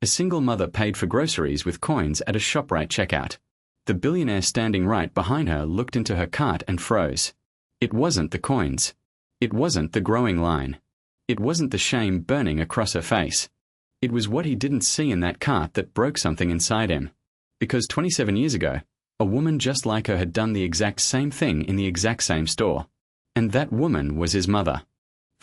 A single mother paid for groceries with coins at a ShopRite checkout. The billionaire standing right behind her looked into her cart and froze. It wasn't the coins. It wasn't the growing line. It wasn't the shame burning across her face. It was what he didn't see in that cart that broke something inside him. Because 27 years ago, a woman just like her had done the exact same thing in the exact same store. And that woman was his mother.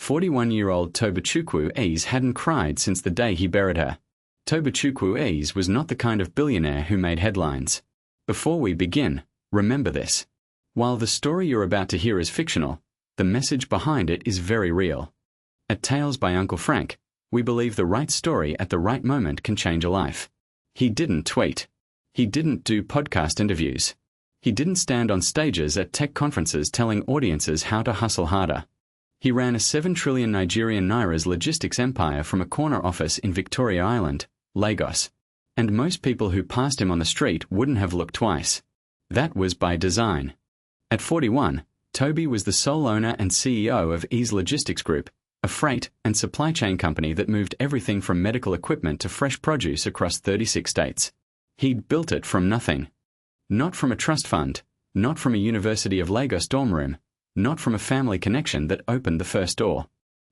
41-year-old Tobechukwu hadn't cried since the day he buried her. Tobechukwu was not the kind of billionaire who made headlines. Before we begin, remember this. While the story you're about to hear is fictional, the message behind it is very real. At Tales by Uncle Frank, we believe the right story at the right moment can change a life. He didn't tweet. He didn't do podcast interviews. He didn't stand on stages at tech conferences telling audiences how to hustle harder. He ran a 7 trillion Nigerian Naira's logistics empire from a corner office in Victoria Island, Lagos. And most people who passed him on the street wouldn't have looked twice. That was by design. At 41, Toby was the sole owner and CEO of Ease Logistics Group, a freight and supply chain company that moved everything from medical equipment to fresh produce across 36 states. He'd built it from nothing. Not from a trust fund, not from a University of Lagos dorm room, not from a family connection that opened the first door.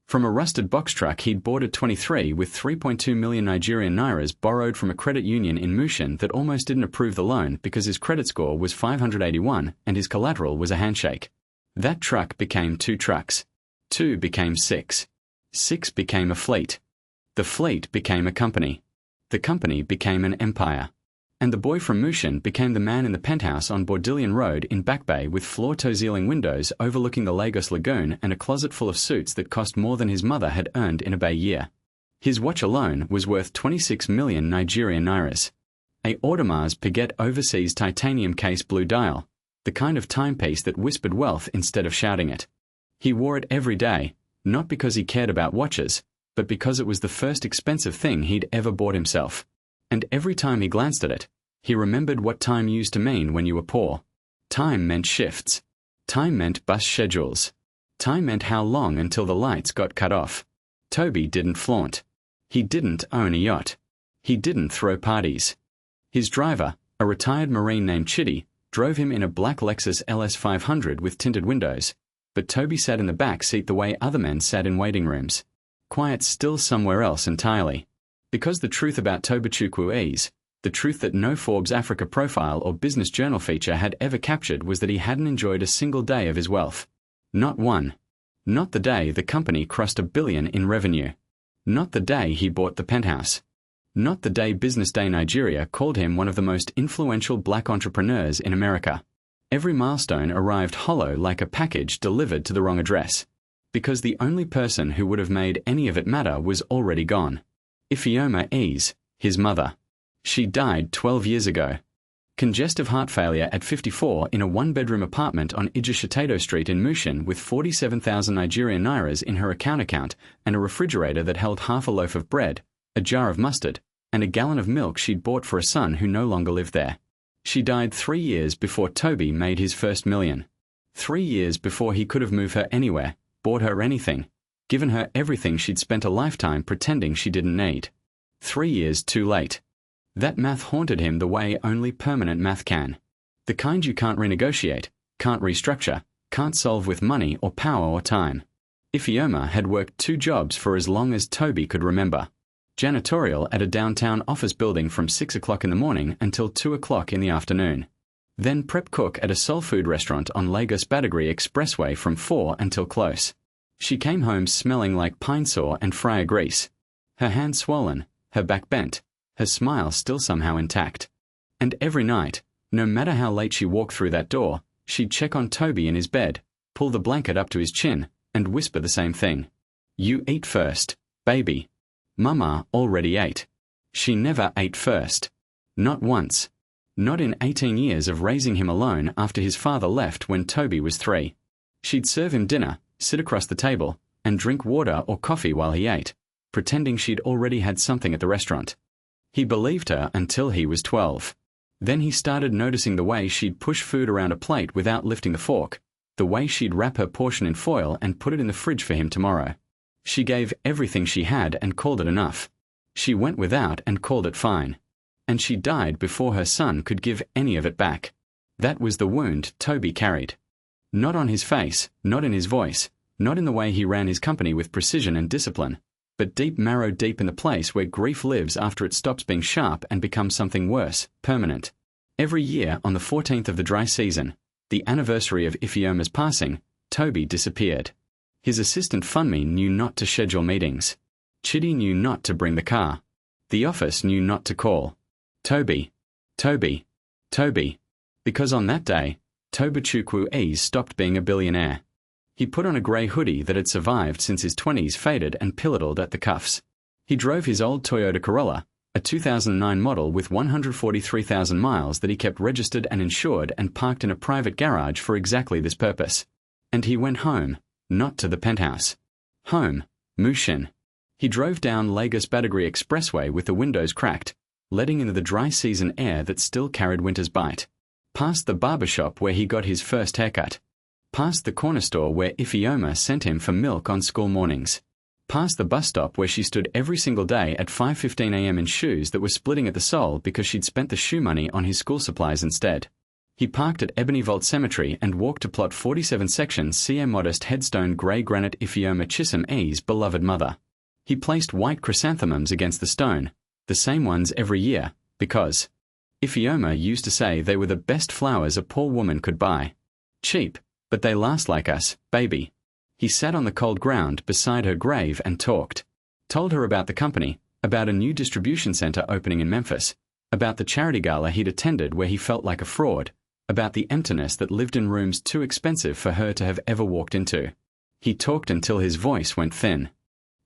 From a rusted box truck he'd bought at 23 with 3.2 million Nigerian Nairas borrowed from a credit union in Mushin that almost didn't approve the loan because his credit score was 581 and his collateral was a handshake. That truck became 2 trucks. 2 became 6. 6 became a fleet. The fleet became a company. The company became an empire. And the boy from Mushin became the man in the penthouse on Bordillion Road in Back Bay with floor-to-ceiling windows overlooking the Lagos Lagoon and a closet full of suits that cost more than his mother had earned in a Bay year. His watch alone was worth 26 million Nigerian Nairas. A Audemars Piguet overseas titanium case blue dial, the kind of timepiece that whispered wealth instead of shouting it. He wore it every day, not because he cared about watches, but because it was the first expensive thing he'd ever bought himself. And every time he glanced at it, he remembered what time used to mean when you were poor. Time meant shifts. Time meant bus schedules. Time meant how long until the lights got cut off. Toby didn't flaunt. He didn't own a yacht. He didn't throw parties. His driver, a retired Marine named Chitty, drove him in a black Lexus LS 500 with tinted windows, but Toby sat in the back seat the way other men sat in waiting rooms. Quiet still somewhere else entirely. Because the truth about Tobechukwu, the truth that no Forbes Africa profile or Business Journal feature had ever captured was that he hadn't enjoyed a single day of his wealth. Not one. Not the day the company crossed $1 billion in revenue. Not the day he bought the penthouse. Not the day Business Day Nigeria called him one of the most influential black entrepreneurs in America. Every milestone arrived hollow like a package delivered to the wrong address. Because the only person who would have made any of it matter was already gone. Ifeoma his mother. She died 12 years ago. Congestive heart failure at 54 in a 1-bedroom apartment on Ijeshitedo Street in Mushin with 47,000 Nigerian Nairas in her account and a refrigerator that held half a loaf of bread, a jar of mustard, and a gallon of milk she'd bought for a son who no longer lived there. She died 3 years before Toby made his first million. 3 years before he could have moved her anywhere, bought her anything, given her everything she'd spent a lifetime pretending she didn't need. 3 years too late. That math haunted him the way only permanent math can. The kind you can't renegotiate, can't restructure, can't solve with money or power or time. Ifeoma had worked 2 jobs for as long as Toby could remember. Janitorial at a downtown office building from 6 o'clock in the morning until 2 o'clock in the afternoon. Then prep cook at a soul food restaurant on Lagos-Badagry Expressway from 4 until close. She came home smelling like pine saw and fryer grease. Her hands swollen, her back bent, her smile still somehow intact. And every night, no matter how late she walked through that door, she'd check on Toby in his bed, pull the blanket up to his chin, and whisper the same thing. "You eat first, baby." Mama already ate. She never ate first. Not once. Not in 18 years of raising him alone after his father left when Toby was 3. She'd serve him dinner, sit across the table, and drink water or coffee while he ate, pretending she'd already had something at the restaurant. He believed her until he was 12. Then he started noticing the way she'd push food around a plate without lifting the fork, the way she'd wrap her portion in foil and put it in the fridge for him tomorrow. She gave everything she had and called it enough. She went without and called it fine. And she died before her son could give any of it back. That was the wound Toby carried. Not on his face, not in his voice, not in the way he ran his company with precision and discipline, but deep marrow deep in the place where grief lives after it stops being sharp and becomes something worse, permanent. Every year on the 14th of the dry season, the anniversary of Ifeoma's passing, Toby disappeared. His assistant Funmi knew not to schedule meetings. Chidi knew not to bring the car. The office knew not to call. Toby. Toby. Toby. Because on that day, Tobechukwu stopped being a billionaire. He put on a grey hoodie that had survived since his 20s faded and pillared at the cuffs. He drove his old Toyota Corolla, a 2009 model with 143,000 miles that he kept registered and insured and parked in a private garage for exactly this purpose. And he went home, not to the penthouse. Home, Mushin. He drove down Lagos Badagry Expressway with the windows cracked, letting in the dry season air that still carried winter's bite. Past the barber shop where he got his first haircut. Past the corner store where Ifeoma sent him for milk on school mornings. Past the bus stop where she stood every single day at 5:15 a.m. in shoes that were splitting at the sole because she'd spent the shoe money on his school supplies instead. He parked at Ebony Vault Cemetery and walked to plot 47 sections see a modest headstone grey granite Ifeoma Chisholm E's beloved mother. He placed white chrysanthemums against the stone, the same ones every year, because Ifeoma used to say they were the best flowers a poor woman could buy. Cheap, but they last like us, baby. He sat on the cold ground beside her grave and talked. Told her about the company, about a new distribution center opening in Memphis, about the charity gala he'd attended where he felt like a fraud, about the emptiness that lived in rooms too expensive for her to have ever walked into. He talked until his voice went thin.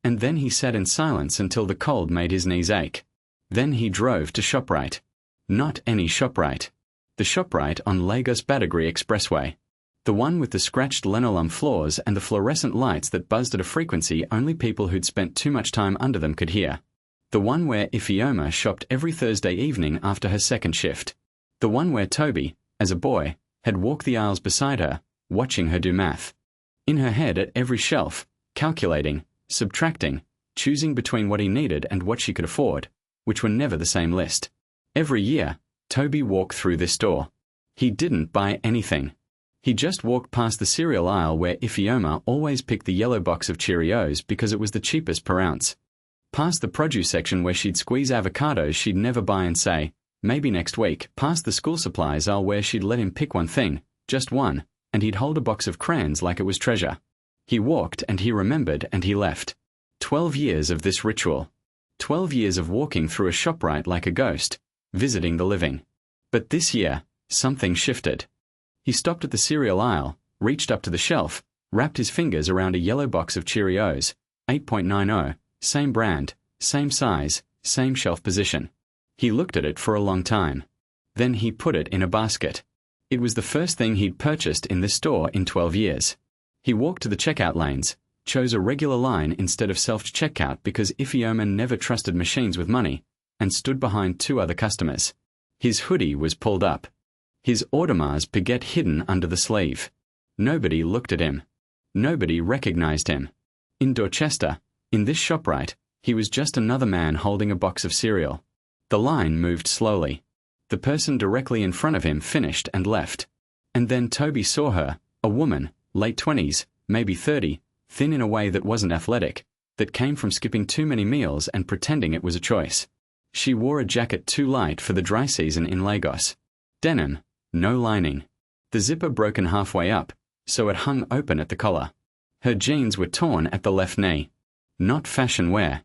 And then he sat in silence until the cold made his knees ache. Then he drove to ShopRite. Not any ShopRite. The ShopRite on Lagos Badagry Expressway. The one with the scratched linoleum floors and the fluorescent lights that buzzed at a frequency only people who'd spent too much time under them could hear. The one where Ifeoma shopped every Thursday evening after her second shift. The one where Toby, as a boy, had walked the aisles beside her, watching her do math. In her head at every shelf, calculating, subtracting, choosing between what he needed and what she could afford, which were never the same list. Every year, Toby walked through this door. He didn't buy anything. He just walked past the cereal aisle where Ifeoma always picked the yellow box of Cheerios because it was the cheapest per ounce. Past the produce section where she'd squeeze avocados she'd never buy and say, maybe next week. Past the school supplies aisle where she'd let him pick one thing, just one, and he'd hold a box of crayons like it was treasure. He walked and he remembered and he left. 12 years of this ritual. 12 years of walking through a ShopRite like a ghost, visiting the living. But this year, something shifted. He stopped at the cereal aisle, reached up to the shelf, wrapped his fingers around a yellow box of Cheerios, 8.90, same brand, same size, same shelf position. He looked at it for a long time. Then he put it in a basket. It was the first thing he'd purchased in this store in 12 years. He walked to the checkout lanes, chose a regular line instead of self-checkout because Ifeoma never trusted machines with money, and stood behind two other customers. His hoodie was pulled up. His Audemars Piguet hidden under the sleeve. Nobody looked at him. Nobody recognized him. In Dorchester, in this ShopRite, he was just another man holding a box of cereal. The line moved slowly. The person directly in front of him finished and left. And then Toby saw her, a woman, late 20s, maybe 30, thin in a way that wasn't athletic, that came from skipping too many meals and pretending it was a choice. She wore a jacket too light for the dry season in Lagos. Denim, no lining. The zipper broken halfway up, so it hung open at the collar. Her jeans were torn at the left knee. Not fashion wear.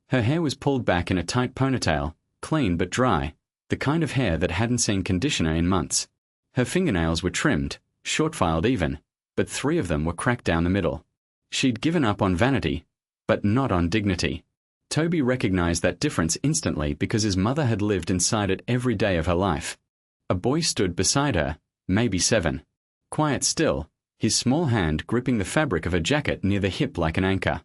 Her hair was pulled back in a tight ponytail, clean but dry, the kind of hair that hadn't seen conditioner in months. Her fingernails were trimmed, short-filed even, but 3 of them were cracked down the middle. She'd given up on vanity, but not on dignity. Toby recognized that difference instantly because his mother had lived inside it every day of her life. A boy stood beside her, maybe 7. Quiet still, his small hand gripping the fabric of her jacket near the hip like an anchor.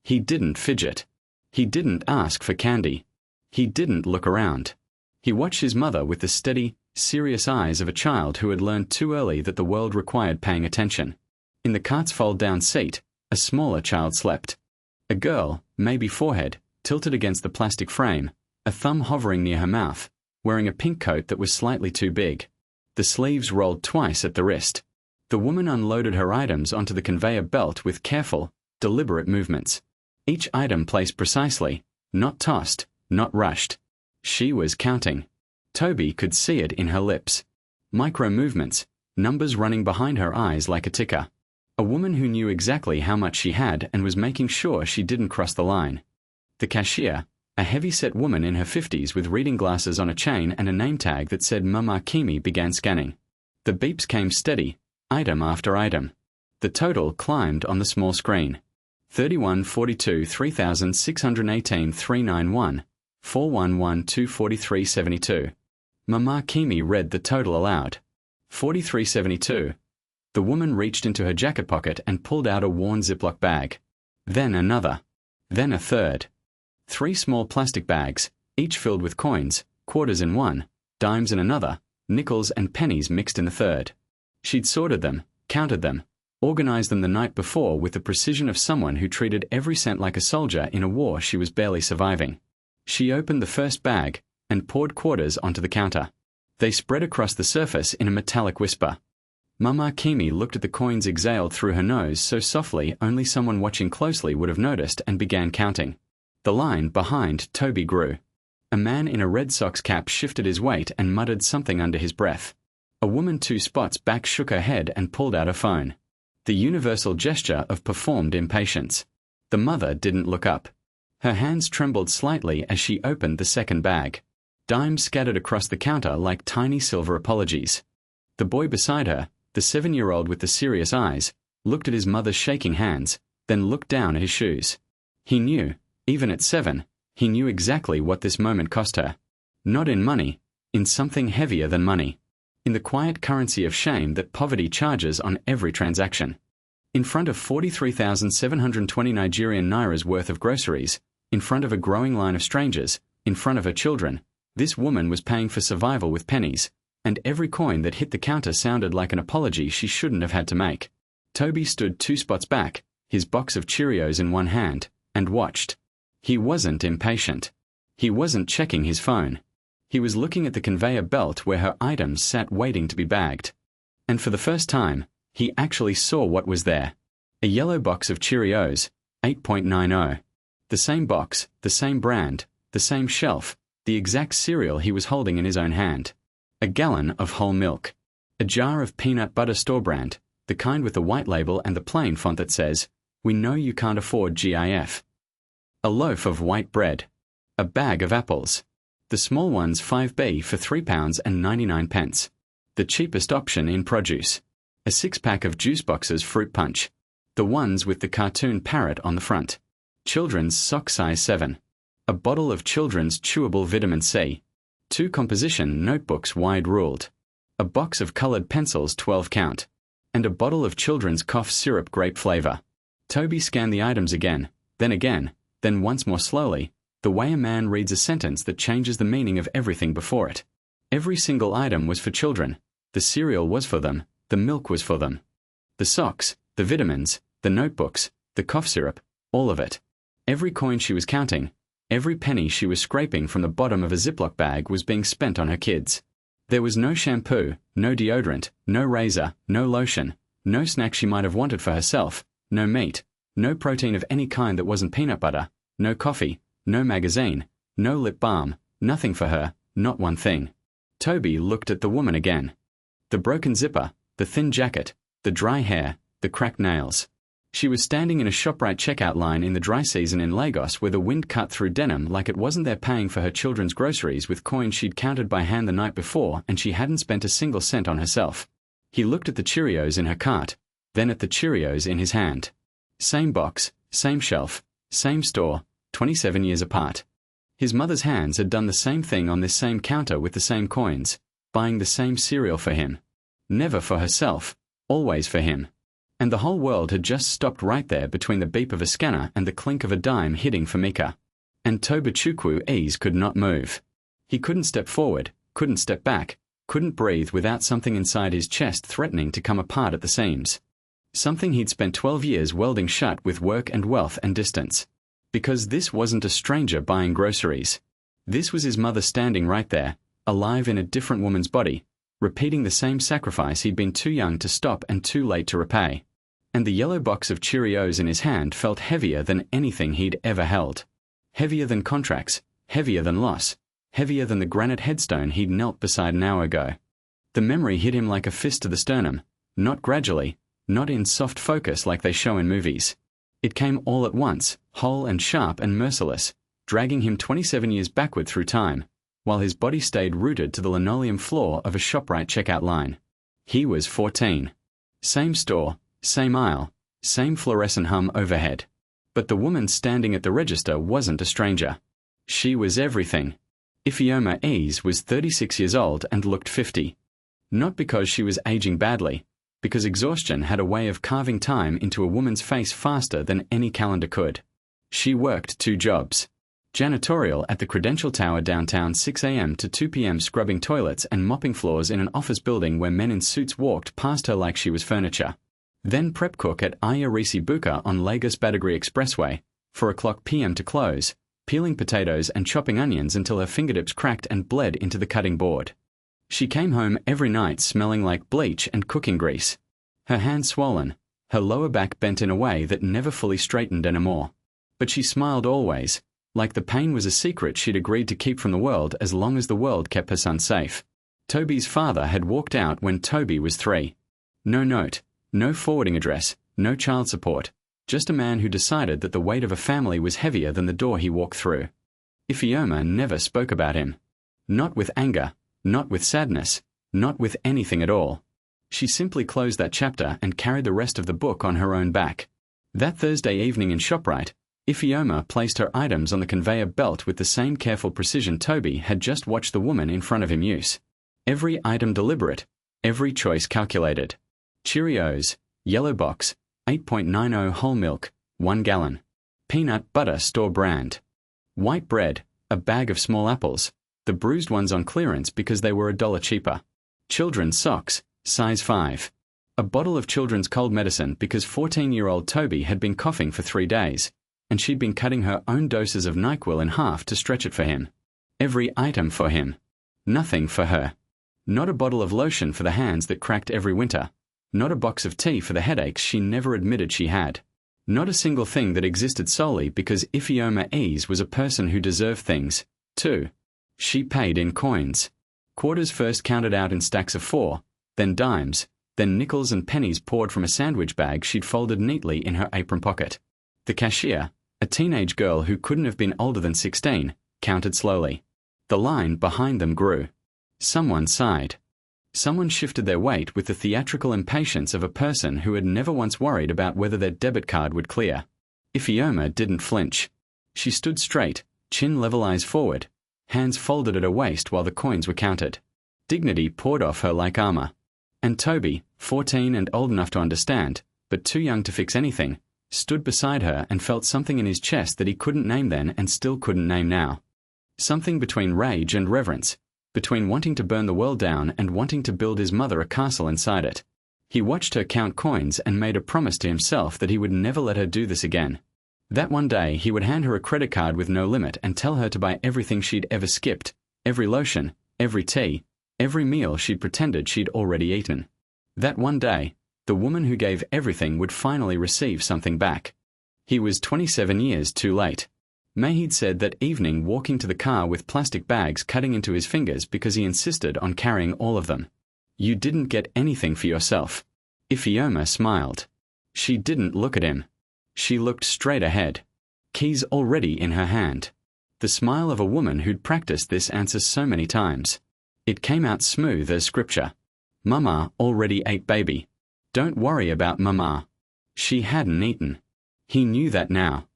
He didn't fidget. He didn't ask for candy. He didn't look around. He watched his mother with the steady, serious eyes of a child who had learned too early that the world required paying attention. In the cart's fold-down seat, a smaller child slept. A girl, maybe forehead, tilted against the plastic frame, a thumb hovering near her mouth, wearing a pink coat that was slightly too big. The sleeves rolled twice at the wrist. The woman unloaded her items onto the conveyor belt with careful, deliberate movements. Each item placed precisely, not tossed, not rushed. She was counting. Toby could see it in her lips. Micro movements, numbers running behind her eyes like a ticker. A woman who knew exactly how much she had and was making sure she didn't cross the line. The cashier, a heavy-set woman in her 50s with reading glasses on a chain and a name tag that said Mama Kimi, began scanning. The beeps came steady, item after item. The total climbed on the small screen. 3142 3618 391 411 243 72. Mama Kimi read the total aloud. 4372. The woman reached into her jacket pocket and pulled out a worn Ziploc bag. Then another. Then a third. 3 small plastic bags, each filled with coins, quarters in one, dimes in another, nickels and pennies mixed in the third. She'd sorted them, counted them, organized them the night before with the precision of someone who treated every cent like a soldier in a war she was barely surviving. She opened the first bag and poured quarters onto the counter. They spread across the surface in a metallic whisper. Mama Kimi looked at the coins exhaled through her nose so softly only someone watching closely would have noticed and began counting. The line behind Toby grew. A man in a Red Sox cap shifted his weight and muttered something under his breath. A woman 2 spots back shook her head and pulled out her phone. The universal gesture of performed impatience. The mother didn't look up. Her hands trembled slightly as she opened the second bag. Dimes scattered across the counter like tiny silver apologies. The boy beside her, the 7-year-old with the serious eyes, looked at his mother's shaking hands, then looked down at his shoes. He knew, even at 7, he knew exactly what this moment cost her. Not in money, in something heavier than money. In the quiet currency of shame that poverty charges on every transaction. In front of 43,720 Nigerian nairas worth of groceries, in front of a growing line of strangers, in front of her children, this woman was paying for survival with pennies, and every coin that hit the counter sounded like an apology she shouldn't have had to make. Toby stood 2 spots back, his box of Cheerios in one hand, and watched. He wasn't impatient. He wasn't checking his phone. He was looking at the conveyor belt where her items sat waiting to be bagged. And for the first time, he actually saw what was there. A yellow box of Cheerios, 8.90. The same box, the same brand, the same shelf, the exact cereal he was holding in his own hand. A gallon of whole milk. A jar of peanut butter store brand, the kind with the white label and the plain font that says, "We know you can't afford GIF." A loaf of white bread. A bag of apples. The small ones 5B for £3.99. The cheapest option in produce. A 6-pack of juice boxes fruit punch. The ones with the cartoon parrot on the front. Children's sock size 7. A bottle of children's chewable vitamin C. 2 composition notebooks wide ruled. A box of colored pencils 12 count. And a bottle of children's cough syrup grape flavor. Toby scanned the items again, then once more slowly, the way a man reads a sentence that changes the meaning of everything before it. Every single item was for children. The cereal was for them, the milk was for them. The socks, the vitamins, the notebooks, the cough syrup, all of it. Every coin she was counting, every penny she was scraping from the bottom of a Ziploc bag was being spent on her kids. There was no shampoo, no deodorant, no razor, no lotion, no snack she might have wanted for herself, no meat, no protein of any kind that wasn't peanut butter, no coffee, no magazine, no lip balm, nothing for her, not one thing. Toby looked at the woman again. The broken zipper, the thin jacket, the dry hair, the cracked nails. She was standing in a ShopRite checkout line in the dry season in Lagos where the wind cut through denim like it wasn't there paying for her children's groceries with coins she'd counted by hand the night before and she hadn't spent a single cent on herself. He looked at the Cheerios in her cart, then at the Cheerios in his hand. Same box, same shelf, same store, 27 years apart. His mother's hands had done the same thing on this same counter with the same coins, buying the same cereal for him. Never for herself, always for him. And the whole world had just stopped right there between the beep of a scanner and the clink of a dime hitting for Mika. And Tobechukwu ease could not move. He couldn't step forward, couldn't step back, couldn't breathe without something inside his chest threatening to come apart at the seams. Something he'd spent 12 years welding shut with work and wealth and distance. Because this wasn't a stranger buying groceries. This was his mother standing right there, alive in a different woman's body, repeating the same sacrifice he'd been too young to stop and too late to repay. And the yellow box of Cheerios in his hand felt heavier than anything he'd ever held. Heavier than contracts, heavier than loss, heavier than the granite headstone he'd knelt beside an hour ago. The memory hit him like a fist to the sternum, not gradually, not in soft focus like they show in movies. It came all at once, whole and sharp and merciless, dragging him 27 years backward through time, while his body stayed rooted to the linoleum floor of a ShopRite checkout line. He was 14. Same store, same aisle, same fluorescent hum overhead. But the woman standing at the register wasn't a stranger. She was everything. Ifeoma Ease was 36 years old and looked 50. Not because she was aging badly, because exhaustion had a way of carving time into a woman's face faster than any calendar could. She worked 2 jobs. Janitorial at the Credential Tower downtown 6 a.m. to 2 p.m. scrubbing toilets and mopping floors in an office building where men in suits walked past her like she was furniture. Then prep cook at Ayarisi Buka on Lagos Badagry Expressway, 4 o'clock p.m. to close, peeling potatoes and chopping onions until her fingertips cracked and bled into the cutting board. She came home every night smelling like bleach and cooking grease. Her hands swollen, her lower back bent in a way that never fully straightened anymore. But she smiled always, like the pain was a secret she'd agreed to keep from the world as long as the world kept her son safe. Toby's father had walked out when Toby was 3. No note, no forwarding address, no child support, just a man who decided that the weight of a family was heavier than the door he walked through. Ifeoma never spoke about him. Not with anger, not with sadness, not with anything at all. She simply closed that chapter and carried the rest of the book on her own back. That Thursday evening in ShopRite, Ifeoma placed her items on the conveyor belt with the same careful precision Toby had just watched the woman in front of him use. Every item deliberate, every choice calculated. Cheerios, yellow box, 8.90 whole milk, 1 gallon. Peanut butter store brand. White bread, a bag of small apples, the bruised ones on clearance because they were $1 cheaper. Children's socks, size 5. A bottle of children's cold medicine because 14-year-old Toby had been coughing for 3 days, and she'd been cutting her own doses of NyQuil in half to stretch it for him. Every item for him. Nothing for her. Not a bottle of lotion for the hands that cracked every winter. Not a box of tea for the headaches she never admitted she had. Not a single thing that existed solely because Ifeoma Ease was a person who deserved things, too. She paid in coins. Quarters first counted out in stacks of 4, then dimes, then nickels and pennies poured from a sandwich bag she'd folded neatly in her apron pocket. The cashier, a teenage girl who couldn't have been older than 16, counted slowly. The line behind them grew. Someone sighed. Someone shifted their weight with the theatrical impatience of a person who had never once worried about whether their debit card would clear. Ifeoma didn't flinch. She stood straight, chin level, eyes forward, hands folded at her waist while the coins were counted. Dignity poured off her like armor. And Toby, 14 and old enough to understand, but too young to fix anything, stood beside her and felt something in his chest that he couldn't name then and still couldn't name now. Something between rage and reverence, between wanting to burn the world down and wanting to build his mother a castle inside it. He watched her count coins and made a promise to himself that he would never let her do this again. That one day he would hand her a credit card with no limit and tell her to buy everything she'd ever skipped, every lotion, every tea, every meal she'd pretended she'd already eaten. That one day, the woman who gave everything would finally receive something back. He was 27 years too late. Mahid said that evening walking to the car with plastic bags cutting into his fingers because he insisted on carrying all of them. You didn't get anything for yourself. Ifeoma smiled. She didn't look at him. She looked straight ahead. Keys already in her hand. The smile of a woman who'd practiced this answer so many times. It came out smooth as scripture. Mama already ate baby. Don't worry about Mama. She hadn't eaten. He knew that now.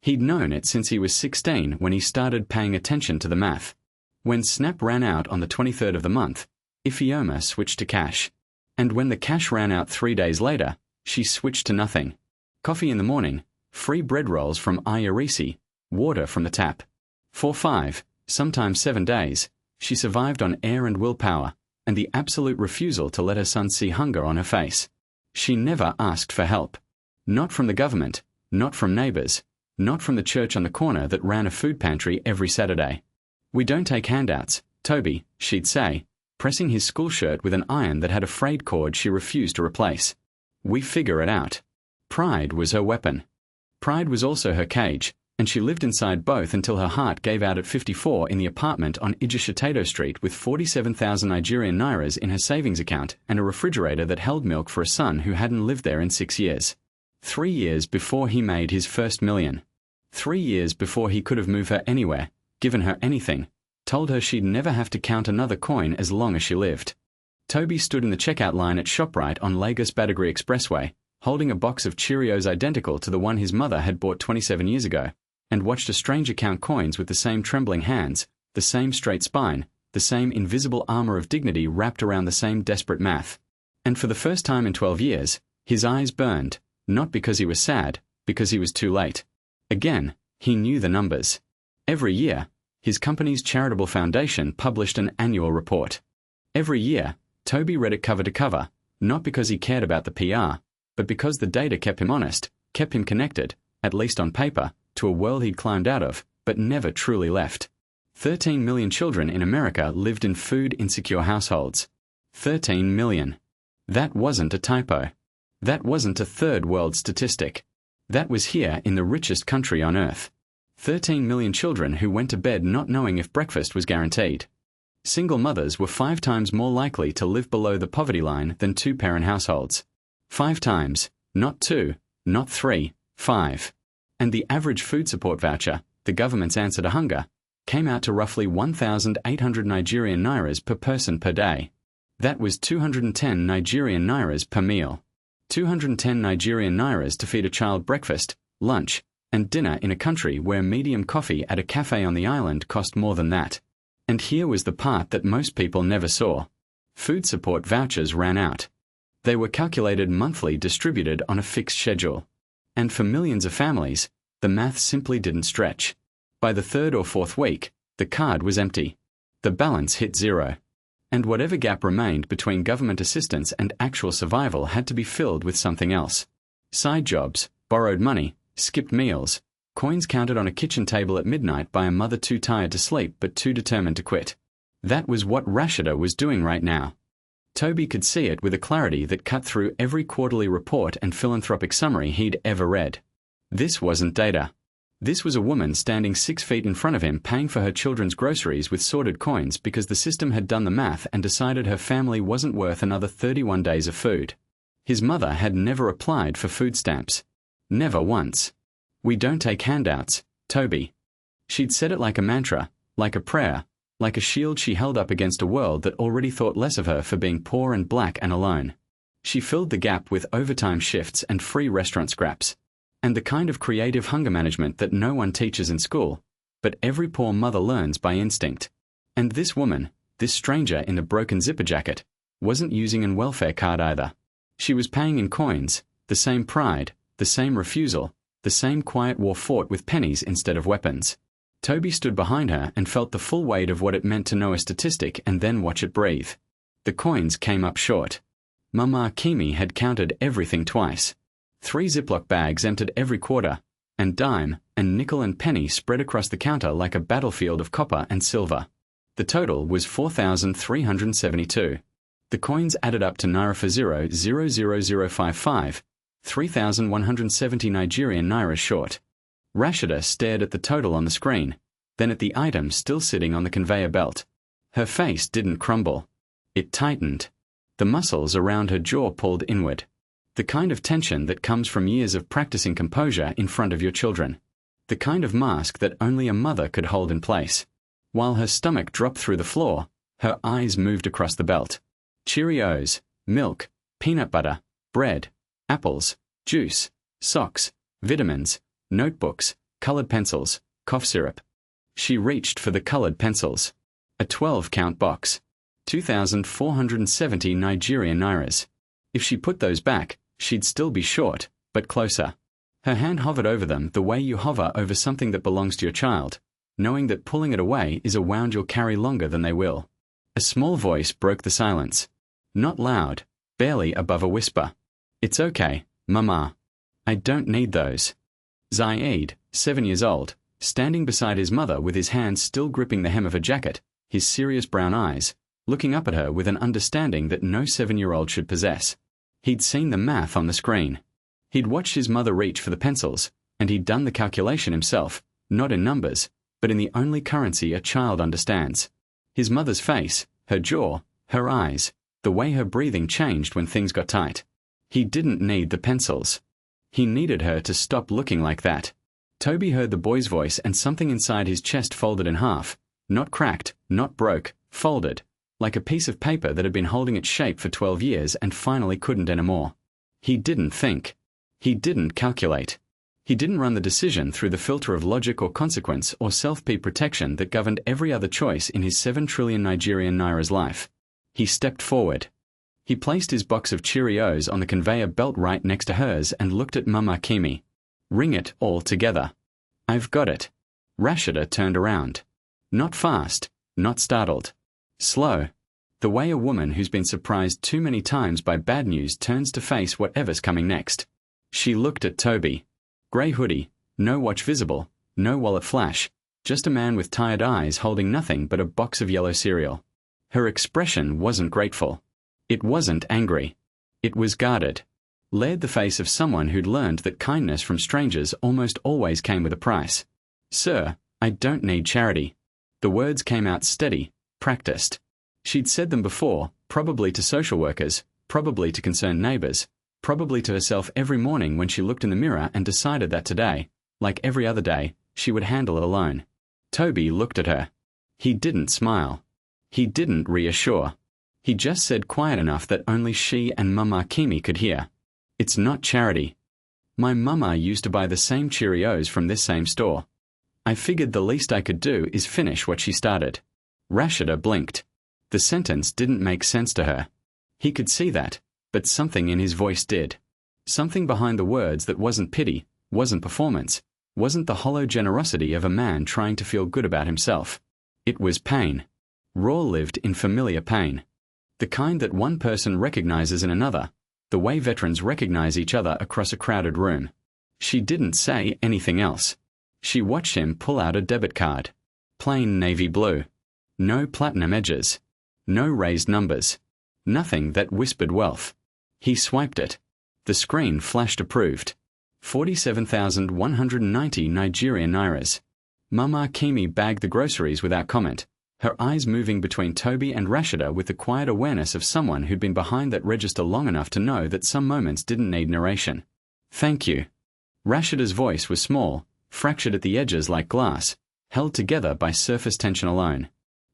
He'd known it since he was 16 when he started paying attention to the math. When Snap ran out on the 23rd of the month, Ifeoma switched to cash. And when the cash ran out 3 days later, she switched to nothing. Coffee in the morning, free bread rolls from Ayarisi, water from the tap. For 5, sometimes 7 days, she survived on air and willpower, and the absolute refusal to let her son see hunger on her face. She never asked for help. Not from the government, not from neighbors, not from the church on the corner that ran a food pantry every Saturday. "We don't take handouts, Toby," she'd say, pressing his school shirt with an iron that had a frayed cord she refused to replace. "We figure it out." Pride was her weapon. Pride was also her cage, and she lived inside both until her heart gave out at 54 in the apartment on Ijeshitato Street with 47,000 Nigerian nairas in her savings account and a refrigerator that held milk for a son who hadn't lived there in 6 years. 3 years before he made his first million. 3 years before he could have moved her anywhere, given her anything, told her she'd never have to count another coin as long as she lived. Toby stood in the checkout line at ShopRite on Lagos Badagry Expressway, holding a box of Cheerios identical to the one his mother had bought 27 years ago, and watched a stranger count coins with the same trembling hands, the same straight spine, the same invisible armor of dignity wrapped around the same desperate math. And for the first time in 12 years, his eyes burned, not because he was sad, because he was too late. Again, he knew the numbers. Every year, his company's charitable foundation published an annual report. Every year, Toby read it cover to cover, not because he cared about the PR, but because the data kept him honest, kept him connected, at least on paper, to a world he'd climbed out of, but never truly left. 13 million children in America lived in food-insecure households. 13 million. That wasn't a typo. That wasn't a third-world statistic. That was here in the richest country on earth. 13 million children who went to bed not knowing if breakfast was guaranteed. Single mothers were 5 times more likely to live below the poverty line than two-parent households. 5 times, not 2, not 3, 5. And the average food support voucher, the government's answer to hunger, came out to roughly 1,800 Nigerian nairas per person per day. That was 210 Nigerian nairas per meal. 210 Nigerian nairas to feed a child breakfast, lunch, and dinner in a country where medium coffee at a cafe on the island cost more than that. And here was the part that most people never saw. Food support vouchers ran out. They were calculated monthly, distributed on a fixed schedule. And for millions of families, the math simply didn't stretch. By the 3rd or 4th week, the card was empty. The balance hit 0. And whatever gap remained between government assistance and actual survival had to be filled with something else. Side jobs, borrowed money, skipped meals, coins counted on a kitchen table at midnight by a mother too tired to sleep but too determined to quit. That was what Rashida was doing right now. Toby could see it with a clarity that cut through every quarterly report and philanthropic summary he'd ever read. This wasn't data. This was a woman standing 6 feet in front of him paying for her children's groceries with sorted coins because the system had done the math and decided her family wasn't worth another 31 days of food. His mother had never applied for food stamps. Never once. "We don't take handouts, Toby." She'd said it like a mantra, like a prayer, like a shield she held up against a world that already thought less of her for being poor and black and alone. She filled the gap with overtime shifts and free restaurant scraps. And the kind of creative hunger management that no one teaches in school, but every poor mother learns by instinct. And this woman, this stranger in the broken zipper jacket, wasn't using an welfare card either. She was paying in coins, the same pride, the same refusal, the same quiet war fought with pennies instead of weapons. Toby stood behind her and felt the full weight of what it meant to know a statistic and then watch it breathe. The coins came up short. Mama Kimi had counted everything twice. 3 Ziploc bags emptied every quarter, and dime and nickel and penny spread across the counter like a battlefield of copper and silver. The total was 4,372. The coins added up to Naira for 0,00055, 3,170 Nigerian Naira short. Rashida stared at the total on the screen, then at the item still sitting on the conveyor belt. Her face didn't crumble. It tightened. The muscles around her jaw pulled inward. The kind of tension that comes from years of practicing composure in front of your children. The kind of mask that only a mother could hold in place. While her stomach dropped through the floor, her eyes moved across the belt. Cheerios, milk, peanut butter, bread, apples, juice, socks, vitamins, notebooks, colored pencils, cough syrup. She reached for the colored pencils. A 12-count box. 2,470 Nigerian nairas. If she put those back, she'd still be short, but closer. Her hand hovered over them the way you hover over something that belongs to your child, knowing that pulling it away is a wound you'll carry longer than they will. A small voice broke the silence. Not loud, barely above a whisper. "It's okay, Mama. I don't need those." Zaid, 7 years old, standing beside his mother with his hands still gripping the hem of her jacket, his serious brown eyes, looking up at her with an understanding that no 7-year-old should possess. He'd seen the math on the screen. He'd watched his mother reach for the pencils, and he'd done the calculation himself, not in numbers, but in the only currency a child understands. His mother's face, her jaw, her eyes, the way her breathing changed when things got tight. He didn't need the pencils. He needed her to stop looking like that. Toby heard the boy's voice and something inside his chest folded in half, not cracked, not broke, folded, like a piece of paper that had been holding its shape for 12 years and finally couldn't anymore. He didn't think. He didn't calculate. He didn't run the decision through the filter of logic or consequence or self-pity protection that governed every other choice in his 7 trillion Nigerian naira's life. He stepped forward. He placed his box of Cheerios on the conveyor belt right next to hers and looked at Mama Kimi. Ring it all together. I've got it. Rashida turned around. Not fast, not startled. Slow. The way a woman who's been surprised too many times by bad news turns to face whatever's coming next. She looked at Toby. Grey hoodie, no watch visible, no wallet flash, just a man with tired eyes holding nothing but a box of yellow cereal. Her expression wasn't grateful. It wasn't angry. It was guarded. Laid the face of someone who'd learned that kindness from strangers almost always came with a price. Sir, I don't need charity. The words came out steady, practiced. She'd said them before, probably to social workers, probably to concerned neighbors, probably to herself every morning when she looked in the mirror and decided that today, like every other day, she would handle it alone. Toby looked at her. He didn't smile. He didn't reassure. He just said quiet enough that only she and Mama Kimi could hear. It's not charity. My mama used to buy the same Cheerios from this same store. I figured the least I could do is finish what she started. Rashida blinked. The sentence didn't make sense to her. He could see that, but something in his voice did. Something behind the words that wasn't pity, wasn't performance, wasn't the hollow generosity of a man trying to feel good about himself. It was pain. Raw lived in familiar pain. The kind that one person recognizes in another, the way veterans recognize each other across a crowded room. She didn't say anything else. She watched him pull out a debit card. Plain navy blue. No platinum edges. No raised numbers. Nothing that whispered wealth. He swiped it. The screen flashed approved. 47,190 Nigerian nairas. Mama Kimi bagged the groceries without comment, her eyes moving between Toby and Rashida with the quiet awareness of someone who'd been behind that register long enough to know that some moments didn't need narration. Thank you. Rashida's voice was small, fractured at the edges like glass, held together by surface tension alone.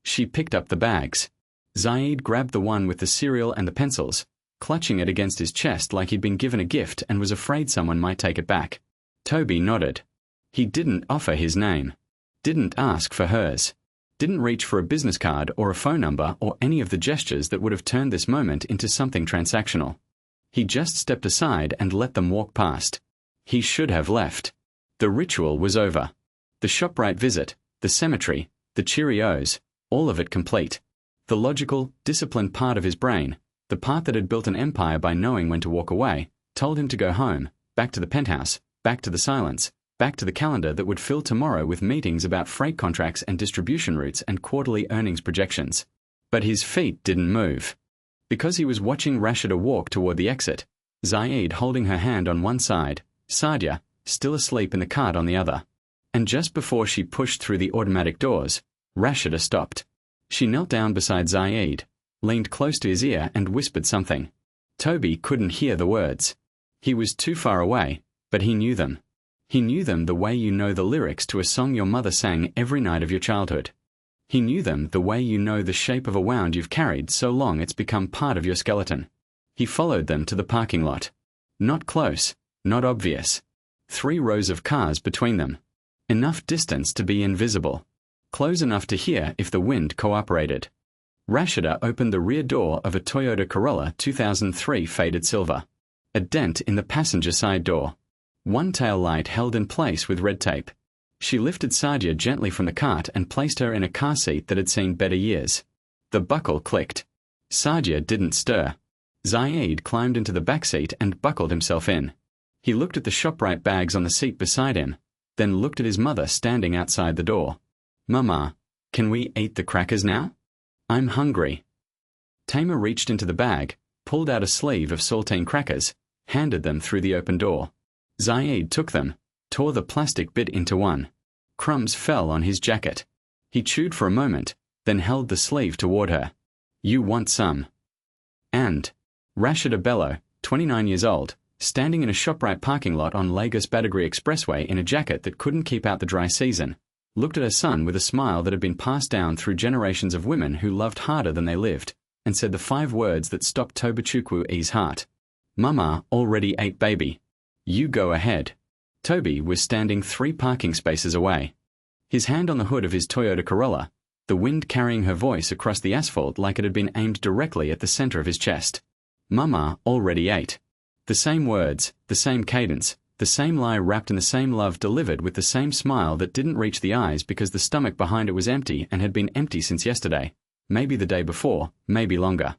She picked up the bags. Zaid grabbed the one with the cereal and the pencils, clutching it against his chest like he'd been given a gift and was afraid someone might take it back. Toby nodded. He didn't offer his name. Didn't ask for hers. Didn't reach for a business card or a phone number or any of the gestures that would have turned this moment into something transactional. He just stepped aside and let them walk past. He should have left. The ritual was over. The ShopRite visit, the cemetery, the Cheerios, all of it complete. The logical, disciplined part of his brain, the part that had built an empire by knowing when to walk away, told him to go home, back to the penthouse, back to the silence, back to the calendar that would fill tomorrow with meetings about freight contracts and distribution routes and quarterly earnings projections. But his feet didn't move. Because he was watching Rashida walk toward the exit, Zaid holding her hand on one side, Sadia, still asleep in the cart on the other. And just before she pushed through the automatic doors, Rashida stopped. She knelt down beside Zaid, leaned close to his ear and whispered something. Toby couldn't hear the words. He was too far away, but he knew them. He knew them the way you know the lyrics to a song your mother sang every night of your childhood. He knew them the way you know the shape of a wound you've carried so long it's become part of your skeleton. He followed them to the parking lot. Not close, not obvious. 3 rows of cars between them. Enough distance to be invisible. Close enough to hear if the wind cooperated. Rashida opened the rear door of a Toyota Corolla 2003 faded silver. A dent in the passenger side door. One tail light held in place with red tape. She lifted Sadia gently from the cart and placed her in a car seat that had seen better years. The buckle clicked. Sadia didn't stir. Zaid climbed into the back seat and buckled himself in. He looked at the ShopRite bags on the seat beside him, then looked at his mother standing outside the door. "Mama, can we eat the crackers now? I'm hungry." Tamer reached into the bag, pulled out a sleeve of saltine crackers, handed them through the open door. Zaid took them, tore the plastic bit into one. Crumbs fell on his jacket. He chewed for a moment, then held the sleeve toward her. "You want some?" And Rashida Bello, 29 years old, standing in a ShopRite parking lot on Lagos Badagry Expressway in a jacket that couldn't keep out the dry season, looked at her son with a smile that had been passed down through generations of women who loved harder than they lived, and said the 5 words that stopped Tobechukwu's heart. "Mama already ate baby. You go ahead." Toby was standing 3 parking spaces away. His hand on the hood of his Toyota Corolla, the wind carrying her voice across the asphalt like it had been aimed directly at the center of his chest. "Mama already ate." The same words, the same cadence, the same lie wrapped in the same love delivered with the same smile that didn't reach the eyes because the stomach behind it was empty and had been empty since yesterday, maybe the day before, maybe longer.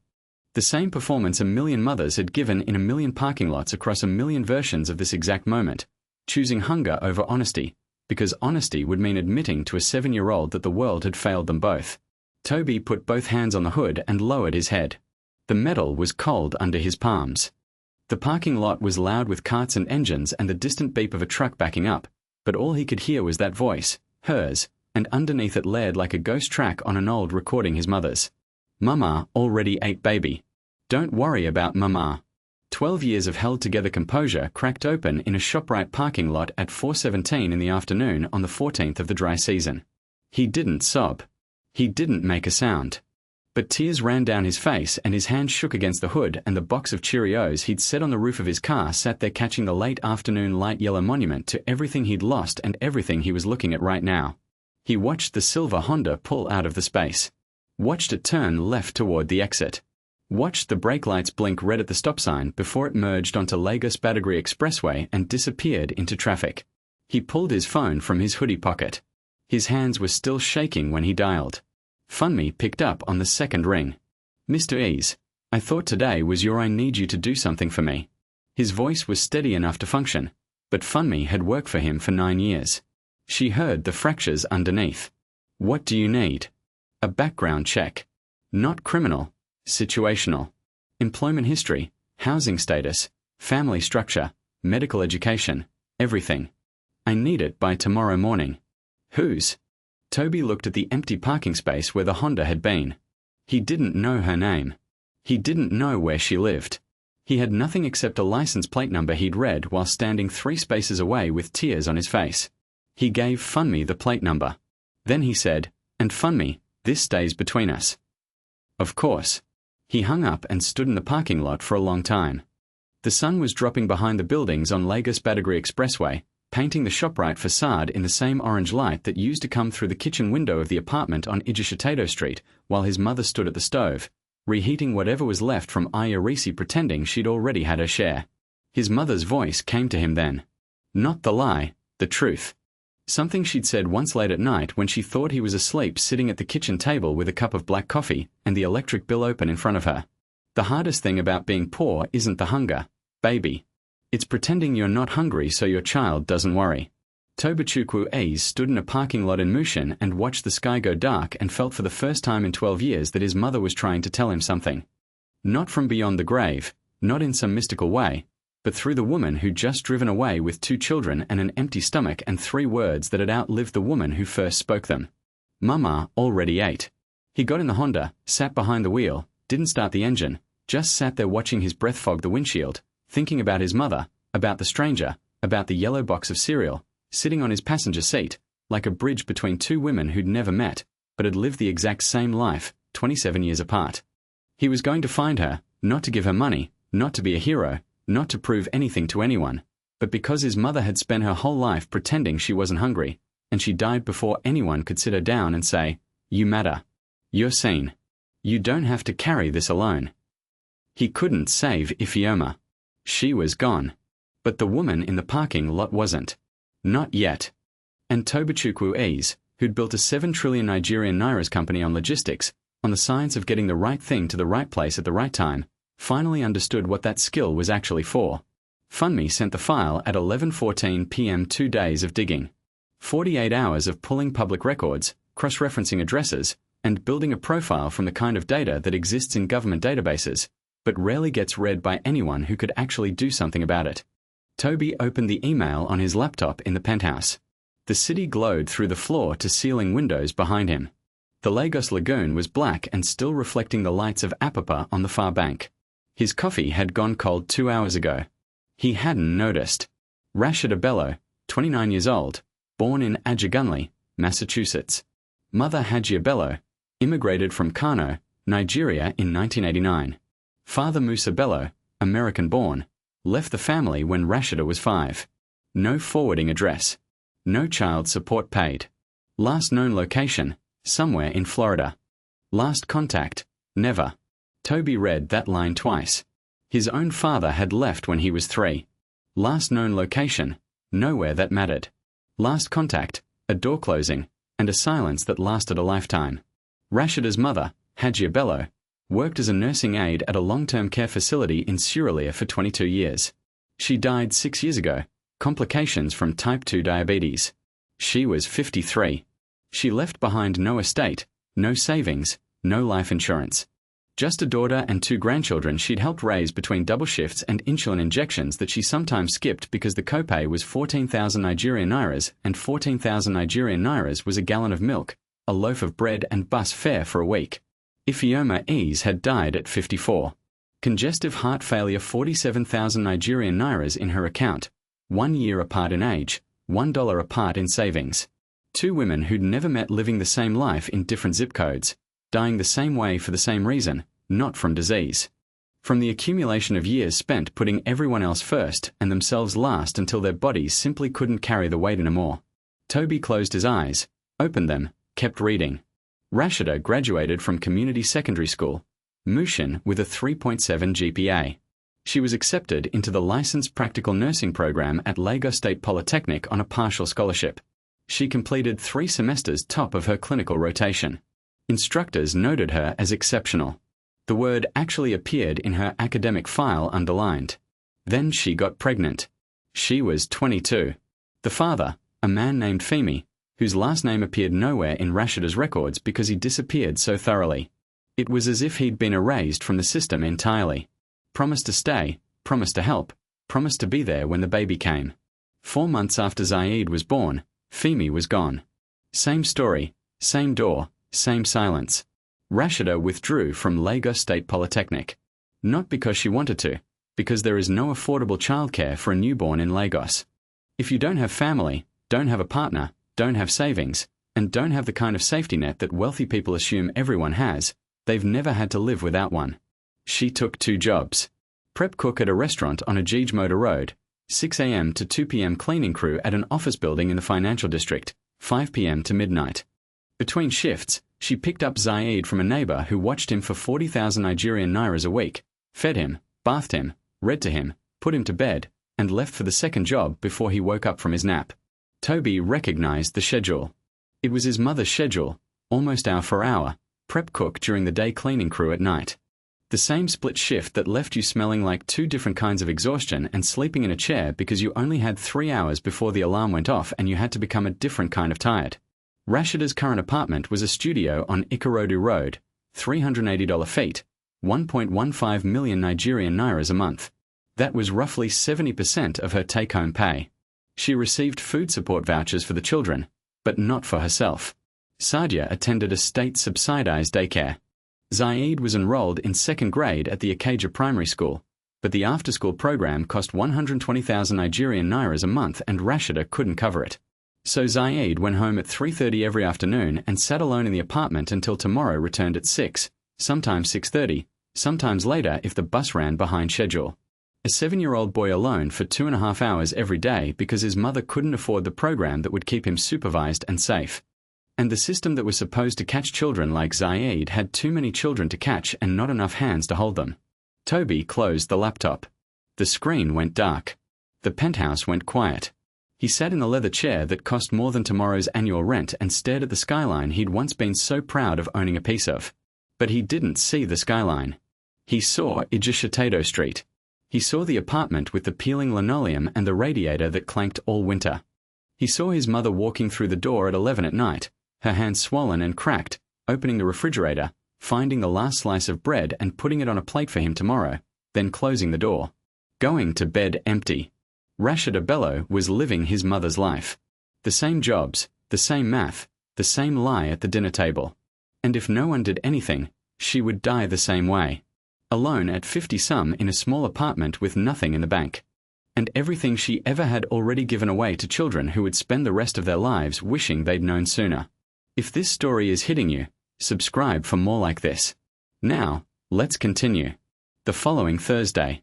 The same performance a million mothers had given in a million parking lots across a million versions of this exact moment, choosing hunger over honesty, because honesty would mean admitting to a 7-year-old that the world had failed them both. Toby put both hands on the hood and lowered his head. The metal was cold under his palms. The parking lot was loud with carts and engines and the distant beep of a truck backing up, but all he could hear was that voice, hers, and underneath it layered like a ghost track on an old recording his mother's. "Mama already ate baby. Don't worry about Mama." 12 years of held-together composure cracked open in a ShopRite parking lot at 4:17 in the afternoon on the 14th of the dry season. He didn't sob. He didn't make a sound. But tears ran down his face and his hand shook against the hood and the box of Cheerios he'd set on the roof of his car sat there catching the late afternoon light yellow monument to everything he'd lost and everything he was looking at right now. He watched the silver Honda pull out of the space. Watched it turn left toward the exit. Watched the brake lights blink red at the stop sign before it merged onto Lagos Badagry Expressway and disappeared into traffic. He pulled his phone from his hoodie pocket. His hands were still shaking when he dialed. Funmi picked up on the second ring. "Mr. Ease, I thought today was your I need you to do something for me." His voice was steady enough to function, but Funmi had worked for him for 9 years. She heard the fractures underneath. "What do you need?" "A background check. Not criminal, situational. Employment history, housing status, family structure, medical education, everything. I need it by tomorrow morning." "Whose?" Toby looked at the empty parking space where the Honda had been. He didn't know her name. He didn't know where she lived. He had nothing except a license plate number he'd read while standing 3 spaces away with tears on his face. He gave Funmi the plate number. Then he said, "And Funmi, this stays between us." Of course. He hung up and stood in the parking lot for a long time. The sun was dropping behind the buildings on Lagos Badagry Expressway, painting the ShopRite facade in the same orange light that used to come through the kitchen window of the apartment on Ijishitato Street while his mother stood at the stove, reheating whatever was left from Ayarisi pretending she'd already had her share. His mother's voice came to him then. Not the lie, the truth. Something she'd said once late at night when she thought he was asleep sitting at the kitchen table with a cup of black coffee and the electric bill open in front of her. The hardest thing about being poor isn't the hunger, baby. It's pretending you're not hungry so your child doesn't worry. Tobechukwu stood in a parking lot in Mushin and watched the sky go dark and felt for the first time in 12 years that his mother was trying to tell him something. Not from beyond the grave, not in some mystical way, but through the woman who'd just driven away with 2 children and an empty stomach and 3 words that had outlived the woman who first spoke them. Mama already ate. He got in the Honda, sat behind the wheel, didn't start the engine, just sat there watching his breath fog the windshield, thinking about his mother, about the stranger, about the yellow box of cereal, sitting on his passenger seat, like a bridge between 2 women who'd never met, but had lived the exact same life, 27 years apart. He was going to find her, not to give her money, not to be a hero, not to prove anything to anyone, but because his mother had spent her whole life pretending she wasn't hungry, and she died before anyone could sit her down and say, "You matter. You're seen. You don't have to carry this alone." He couldn't save Ifeoma. She was gone. But the woman in the parking lot wasn't. Not yet. And Tobechukwu, who'd built a 7 trillion Nigerian Nairas company on logistics, on the science of getting the right thing to the right place at the right time, finally understood what that skill was actually for. Funmi sent the file at 11:14 p.m. 2 days of digging. 48 hours of pulling public records, cross-referencing addresses, and building a profile from the kind of data that exists in government databases, but rarely gets read by anyone who could actually do something about it. Toby opened the email on his laptop in the penthouse. The city glowed through the floor-to-ceiling windows behind him. The Lagos lagoon was black and still reflecting the lights of Apapa on the far bank. His coffee had gone cold 2 hours ago. He hadn't noticed. Rashida Bello, 29 years old, born in Ajagunle, Massachusetts. Mother Hajia Bello, immigrated from Kano, Nigeria in 1989. Father Musa Bello, American-born, left the family when Rashida was 5. No forwarding address. No child support paid. Last known location, somewhere in Florida. Last contact, never. Toby read that line twice. His own father had left when he was 3. Last known location, nowhere that mattered. Last contact, a door closing, and a silence that lasted a lifetime. Rashida's mother, Hajia Bello, worked as a nursing aide at a long-term care facility in Surulere for 22 years. She died 6 years ago, complications from type 2 diabetes. She was 53. She left behind no estate, no savings, no life insurance. Just a daughter and 2 grandchildren she'd helped raise between double shifts and insulin injections that she sometimes skipped because the copay was 14,000 Nigerian nairas, and 14,000 Nigerian nairas was a gallon of milk, a loaf of bread and bus fare for a week. Ifeoma Ease had died at 54. Congestive heart failure, 47,000 Nigerian nairas in her account, 1 year apart in age, $1 apart in savings. 2 women who'd never met living the same life in different zip codes, dying the same way for the same reason, not from disease. From the accumulation of years spent putting everyone else first and themselves last until their bodies simply couldn't carry the weight anymore. Toby closed his eyes, opened them, kept reading. Rashida graduated from community secondary school, Mushin, with a 3.7 GPA. She was accepted into the licensed practical nursing program at Lagos State Polytechnic on a partial scholarship. She completed 3 semesters top of her clinical rotation. Instructors noted her as exceptional. The word actually appeared in her academic file underlined. Then she got pregnant. She was 22. The father, a man named Femi, whose last name appeared nowhere in Rashida's records because he disappeared so thoroughly. It was as if he'd been erased from the system entirely. Promised to stay, promised to help, promised to be there when the baby came. 4 months after Zaid was born, Femi was gone. Same story, same door, same silence. Rashida withdrew from Lagos State Polytechnic. Not because she wanted to, because there is no affordable childcare for a newborn in Lagos. If you don't have family, don't have a partner, don't have savings, and don't have the kind of safety net that wealthy people assume everyone has, they've never had to live without one. She took 2 jobs. Prep cook at a restaurant on Ajij Motor Road, 6 a.m. to 2 p.m. cleaning crew at an office building in the financial district, 5 p.m. to midnight. Between shifts, she picked up Zaid from a neighbor who watched him for 40,000 Nigerian nairas a week, fed him, bathed him, read to him, put him to bed, and left for the second job before he woke up from his nap. Toby recognized the schedule. It was his mother's schedule, almost hour for hour, prep cook during the day, cleaning crew at night. The same split shift that left you smelling like 2 different kinds of exhaustion and sleeping in a chair because you only had 3 hours before the alarm went off and you had to become a different kind of tired. Rashida's current apartment was a studio on Ikorodu Road, $380 feet, 1.15 million Nigerian nairas a month. That was roughly 70% of her take-home pay. She received food support vouchers for the children, but not for herself. Sadia attended a state-subsidized daycare. Zaid was enrolled in 2nd grade at the Acaja Primary School, but the after-school program cost 120,000 Nigerian nairas a month and Rashida couldn't cover it. So Zaid went home at 3:30 every afternoon and sat alone in the apartment until tomorrow returned at 6, sometimes 6:30, sometimes later if the bus ran behind schedule. A 7-year-old boy alone for 2.5 hours every day because his mother couldn't afford the program that would keep him supervised and safe. And the system that was supposed to catch children like Zaid had too many children to catch and not enough hands to hold them. Toby closed the laptop. The screen went dark. The penthouse went quiet. He sat in the leather chair that cost more than tomorrow's annual rent and stared at the skyline he'd once been so proud of owning a piece of. But he didn't see the skyline. He saw Ijeshitedo Street. He saw the apartment with the peeling linoleum and the radiator that clanked all winter. He saw his mother walking through the door at 11 at night, her hands swollen and cracked, opening the refrigerator, finding the last slice of bread and putting it on a plate for him tomorrow, then closing the door. Going to bed empty. Rashida Bello was living his mother's life. The same jobs, the same math, the same lie at the dinner table. And if no one did anything, she would die the same way. Alone at 50-some in a small apartment with nothing in the bank. And everything she ever had already given away to children who would spend the rest of their lives wishing they'd known sooner. If this story is hitting you, subscribe for more like this. Now, let's continue. The following Thursday,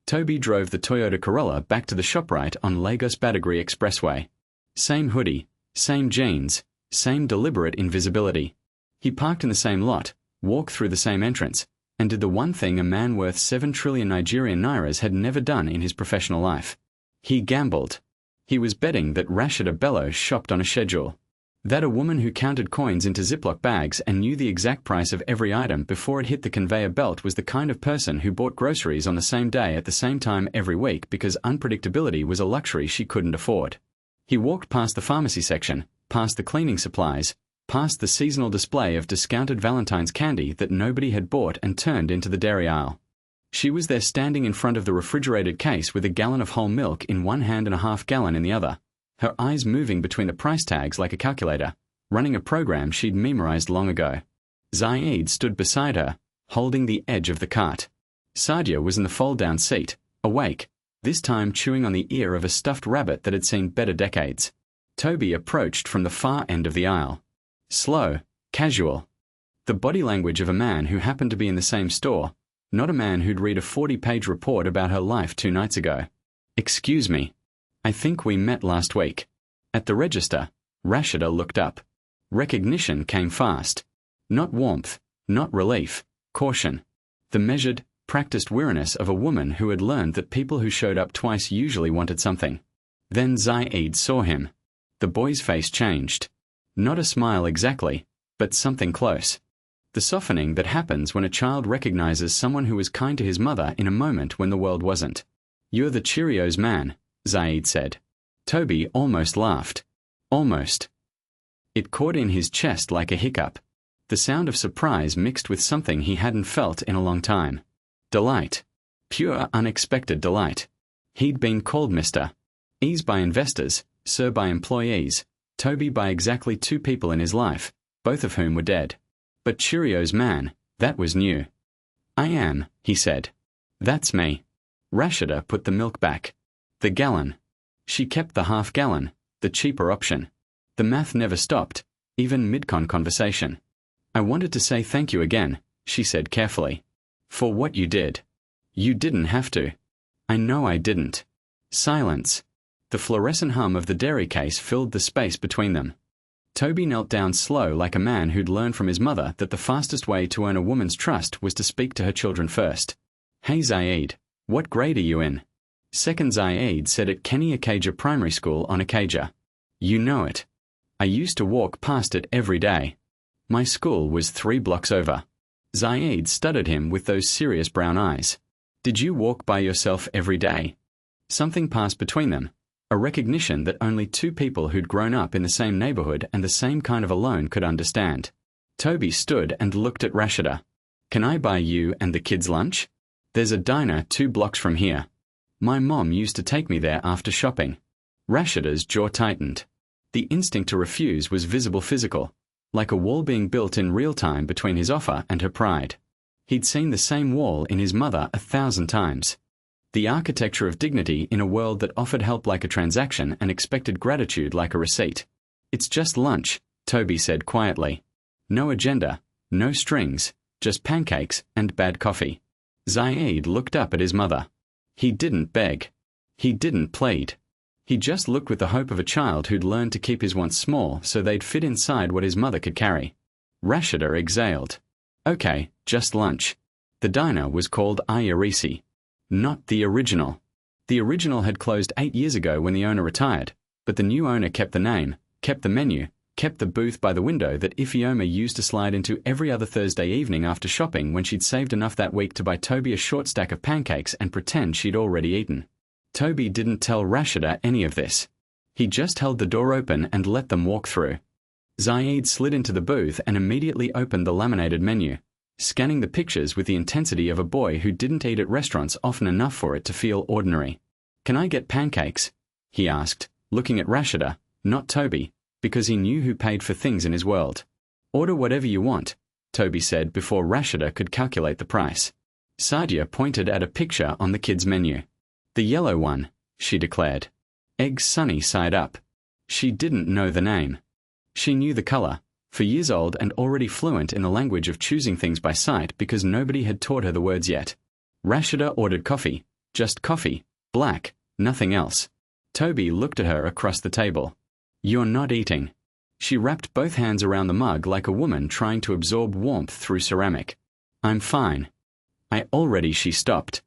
Toby drove the Toyota Corolla back to the ShopRite on Lagos Badagry Expressway. Same hoodie, same jeans, same deliberate invisibility. He parked in the same lot, walked through the same entrance, and did the one thing a man worth 7 trillion Nigerian nairas had never done in his professional life. He gambled. He was betting that Rashida Bello shopped on a schedule. That a woman who counted coins into Ziploc bags and knew the exact price of every item before it hit the conveyor belt was the kind of person who bought groceries on the same day at the same time every week because unpredictability was a luxury she couldn't afford. He walked past the pharmacy section, past the cleaning supplies, past the seasonal display of discounted Valentine's candy that nobody had bought and turned into the dairy aisle. She was there standing in front of the refrigerated case with a gallon of whole milk in one hand and a half-gallon in the other, her eyes moving between the price tags like a calculator, running a program she'd memorized long ago. Zaid stood beside her, holding the edge of the cart. Sadia was in the fold-down seat, awake, this time chewing on the ear of a stuffed rabbit that had seen better decades. Toby approached from the far end of the aisle. Slow, casual. The body language of a man who happened to be in the same store, not a man who'd read a 40-page report about her life 2 nights ago. Excuse me. I think we met last week. At the register, Rashida looked up. Recognition came fast. Not warmth, not relief, caution. The measured, practiced weariness of a woman who had learned that people who showed up twice usually wanted something. Then Zaid saw him. The boy's face changed. Not a smile exactly, but something close. The softening that happens when a child recognizes someone who was kind to his mother in a moment when the world wasn't. You're the Cheerios man, Zaid said. Toby almost laughed. Almost. It caught in his chest like a hiccup. The sound of surprise mixed with something he hadn't felt in a long time. Delight. Pure, unexpected delight. He'd been called Mr. Ease by investors, Sir by employees, Toby by exactly 2 people in his life, both of whom were dead. But Cheerios man, that was new. I am, he said. That's me. Rashida put the milk back. The gallon. She kept the half-gallon, the cheaper option. The math never stopped, even mid-con conversation. I wanted to say thank you again, she said carefully. For what you did. You didn't have to. I know I didn't. Silence. The fluorescent hum of the dairy case filled the space between them. Toby knelt down slow like a man who'd learned from his mother that the fastest way to earn a woman's trust was to speak to her children first. Hey Zaid, what grade are you in? Second. Zaid said at Kenny Akaja Primary School on Akaja. You know it. I used to walk past it every day. My school was 3 blocks over. Zaid stuttered him with those serious brown eyes. Did you walk by yourself every day? Something passed between them. A recognition that only 2 people who'd grown up in the same neighborhood and the same kind of alone could understand. Toby stood and looked at Rashida. Can I buy you and the kids lunch? There's a diner 2 blocks from here. My mom used to take me there after shopping. Rashida's jaw tightened. The instinct to refuse was visible physical, like a wall being built in real time between his offer and her pride. He'd seen the same wall in his mother 1,000 times. The architecture of dignity in a world that offered help like a transaction and expected gratitude like a receipt. It's just lunch, Toby said quietly. No agenda, no strings, just pancakes and bad coffee. Zaid looked up at his mother. He didn't beg. He didn't plead. He just looked with the hope of a child who'd learned to keep his wants small so they'd fit inside what his mother could carry. Rashida exhaled. Okay, just lunch. The diner was called Ayarisi. Not the original. The original had closed 8 years ago when the owner retired, but the new owner kept the name, kept the menu, kept the booth by the window that Ifeoma used to slide into every other Thursday evening after shopping when she'd saved enough that week to buy Toby a short stack of pancakes and pretend she'd already eaten. Toby didn't tell Rashida any of this. He just held the door open and let them walk through. Zaid slid into the booth and immediately opened the laminated menu, scanning the pictures with the intensity of a boy who didn't eat at restaurants often enough for it to feel ordinary. "Can I get pancakes?" he asked, looking at Rashida, not Toby, because he knew who paid for things in his world. "Order whatever you want," Toby said before Rashida could calculate the price. Sadia pointed at a picture on the kids' menu. "The yellow one," she declared. Eggs sunny side up. She didn't know the name. She knew the color, for years old and already fluent in the language of choosing things by sight because nobody had taught her the words yet. Rashida ordered coffee, just coffee, black, nothing else. Toby looked at her across the table. "You're not eating." She wrapped both hands around the mug like a woman trying to absorb warmth through ceramic. "I'm fine." "I already," she stopped.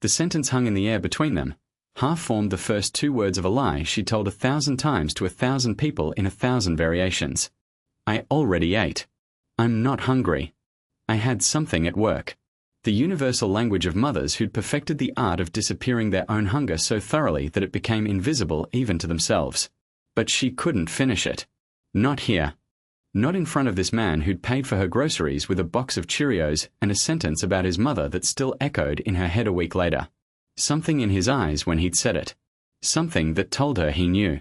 The sentence hung in the air between them, half-formed the first two words of a lie she told 1,000 times to 1,000 people in 1,000 variations. "I already ate. I'm not hungry. I had something at work." The universal language of mothers who'd perfected the art of disappearing their own hunger so thoroughly that it became invisible even to themselves. But she couldn't finish it. Not here. Not in front of this man who'd paid for her groceries with a box of Cheerios and a sentence about his mother that still echoed in her head a week later. Something in his eyes when he'd said it. Something that told her he knew.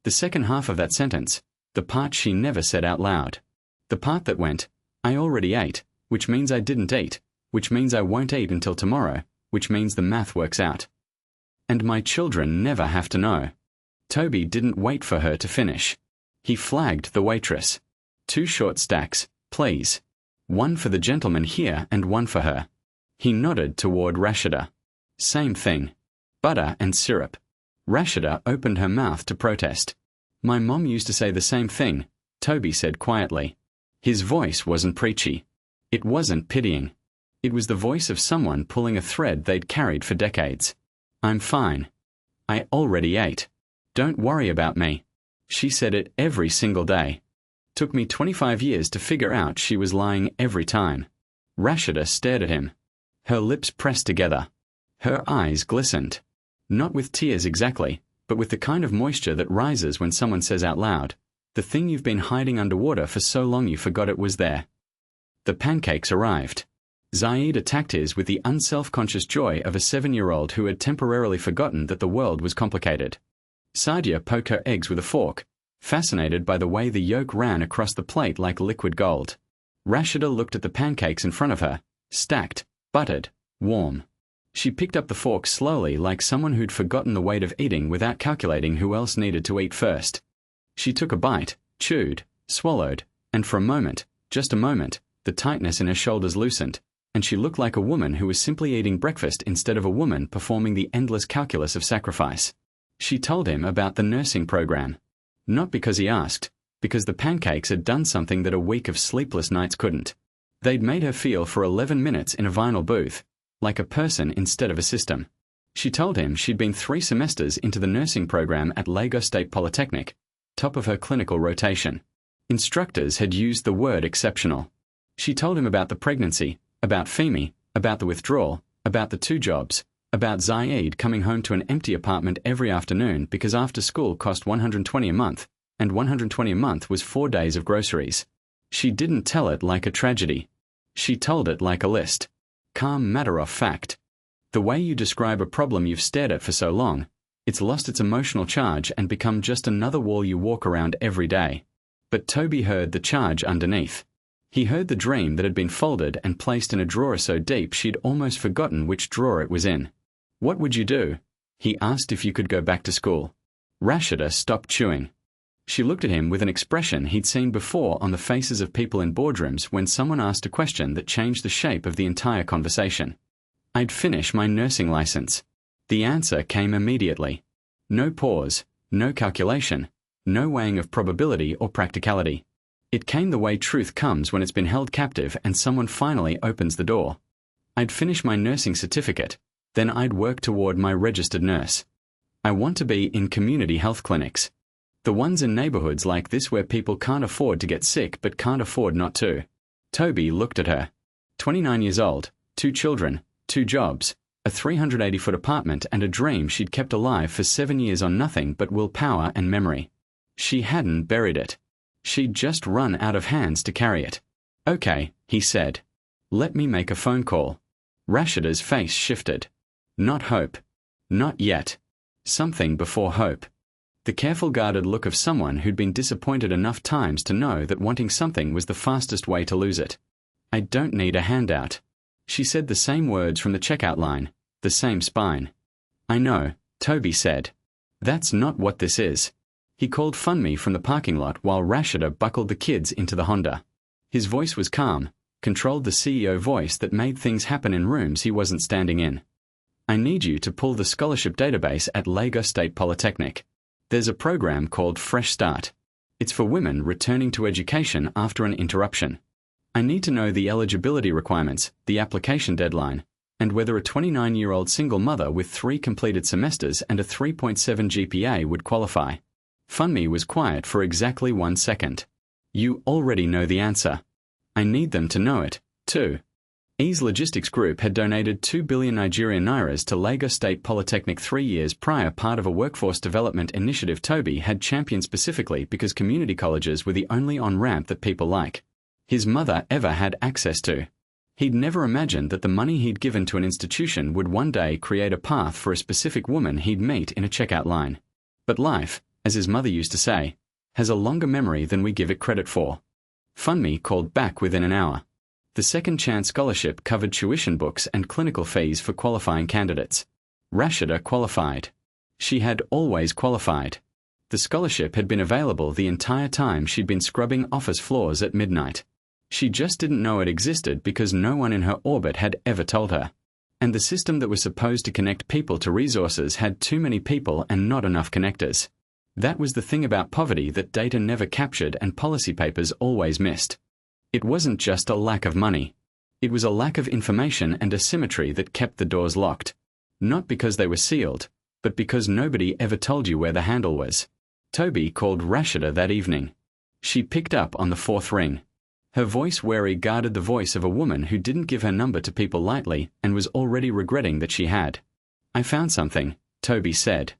The second half of that sentence, the part she never said out loud. The part that went, "I already ate, which means I didn't eat, which means I won't eat until tomorrow, which means the math works out. And my children never have to know." Toby didn't wait for her to finish. He flagged the waitress. "2 short stacks, please. One for the gentleman here and one for her." He nodded toward Rashida. "Same thing. Butter and syrup." Rashida opened her mouth to protest. "My mom used to say the same thing," Toby said quietly. His voice wasn't preachy. It wasn't pitying. It was the voice of someone pulling a thread they'd carried for decades. "I'm fine. I already ate. Don't worry about me." She said it every single day. Took me 25 years to figure out she was lying every time. Rashida stared at him. Her lips pressed together. Her eyes glistened. Not with tears exactly, but with the kind of moisture that rises when someone says out loud, "The thing you've been hiding underwater for so long you forgot it was there." The pancakes arrived. Zaid attacked his with the unself-conscious joy of a 7-year-old who had temporarily forgotten that the world was complicated. Sadia poked her eggs with a fork, fascinated by the way the yolk ran across the plate like liquid gold. Rashida looked at the pancakes in front of her, stacked, buttered, warm. She picked up the fork slowly like someone who'd forgotten the weight of eating without calculating who else needed to eat first. She took a bite, chewed, swallowed, and for a moment, just a moment, the tightness in her shoulders loosened, and she looked like a woman who was simply eating breakfast instead of a woman performing the endless calculus of sacrifice. She told him about the nursing program. Not because he asked, because the pancakes had done something that a week of sleepless nights couldn't. They'd made her feel for 11 minutes in a vinyl booth, like a person instead of a system. She told him she'd been 3 semesters into the nursing program at Lagos State Polytechnic, top of her clinical rotation. Instructors had used the word exceptional. She told him about the pregnancy, about Femi, about the withdrawal, about the 2 jobs, about Zaid coming home to an empty apartment every afternoon because after school cost $120 a month, and $120 a month was 4 days of groceries. She didn't tell it like a tragedy. She told it like a list. Calm matter-of-fact. The way you describe a problem you've stared at for so long, it's lost its emotional charge and become just another wall you walk around every day. But Toby heard the charge underneath. He heard the dream that had been folded and placed in a drawer so deep she'd almost forgotten which drawer it was in. "What would you do?" he asked if you could go back to school. Rashida stopped chewing. She looked at him with an expression he'd seen before on the faces of people in boardrooms when someone asked a question that changed the shape of the entire conversation. "I'd finish my nursing license." The answer came immediately. No pause, no calculation, no weighing of probability or practicality. It came the way truth comes when it's been held captive and someone finally opens the door. "I'd finish my nursing certificate, then I'd work toward my registered nurse. I want to be in community health clinics. The ones in neighborhoods like this where people can't afford to get sick but can't afford not to." Toby looked at her. 29 years old, 2 children, 2 jobs, A 380-foot apartment and a dream she'd kept alive for 7 years on nothing but willpower and memory. She hadn't buried it. She'd just run out of hands to carry it. "Okay," he said. "Let me make a phone call." Rashida's face shifted. Not hope. Not yet. Something before hope. The careful guarded look of someone who'd been disappointed enough times to know that wanting something was the fastest way to lose it. "I don't need a handout." She said the same words from the checkout line, the same spine. "I know," Toby said. "That's not what this is." He called Funmi from the parking lot while Rashida buckled the kids into the Honda. His voice was calm, controlled the CEO voice that made things happen in rooms he wasn't standing in. "I need you to pull the scholarship database at Lagos State Polytechnic. There's a program called Fresh Start. It's for women returning to education after an interruption. I need to know the eligibility requirements, the application deadline, and whether a 29-year-old single mother with 3 completed semesters and a 3.7 GPA would qualify." Funmi was quiet for exactly 1 second. "You already know the answer. I need them to know it, too." Ease Logistics Group had donated 2 billion Nigerian nairas to Lagos State Polytechnic 3 years prior, part of a workforce development initiative Toby had championed specifically because community colleges were the only on-ramp that people like his mother ever had access to. He'd never imagined that the money he'd given to an institution would one day create a path for a specific woman he'd meet in a checkout line. But life, as his mother used to say, has a longer memory than we give it credit for. Funmi called back within an hour. The Second Chance Scholarship covered tuition books and clinical fees for qualifying candidates. Rashida qualified. She had always qualified. The scholarship had been available the entire time she'd been scrubbing office floors at midnight. She just didn't know it existed because no one in her orbit had ever told her. And the system that was supposed to connect people to resources had too many people and not enough connectors. That was the thing about poverty that data never captured and policy papers always missed. It wasn't just a lack of money. It was a lack of information and asymmetry that kept the doors locked. Not because they were sealed, but because nobody ever told you where the handle was. Toby called Rashida that evening. She picked up on the 4th ring. Her voice wary guarded the voice of a woman who didn't give her number to people lightly and was already regretting that she had. "I found something," Toby said.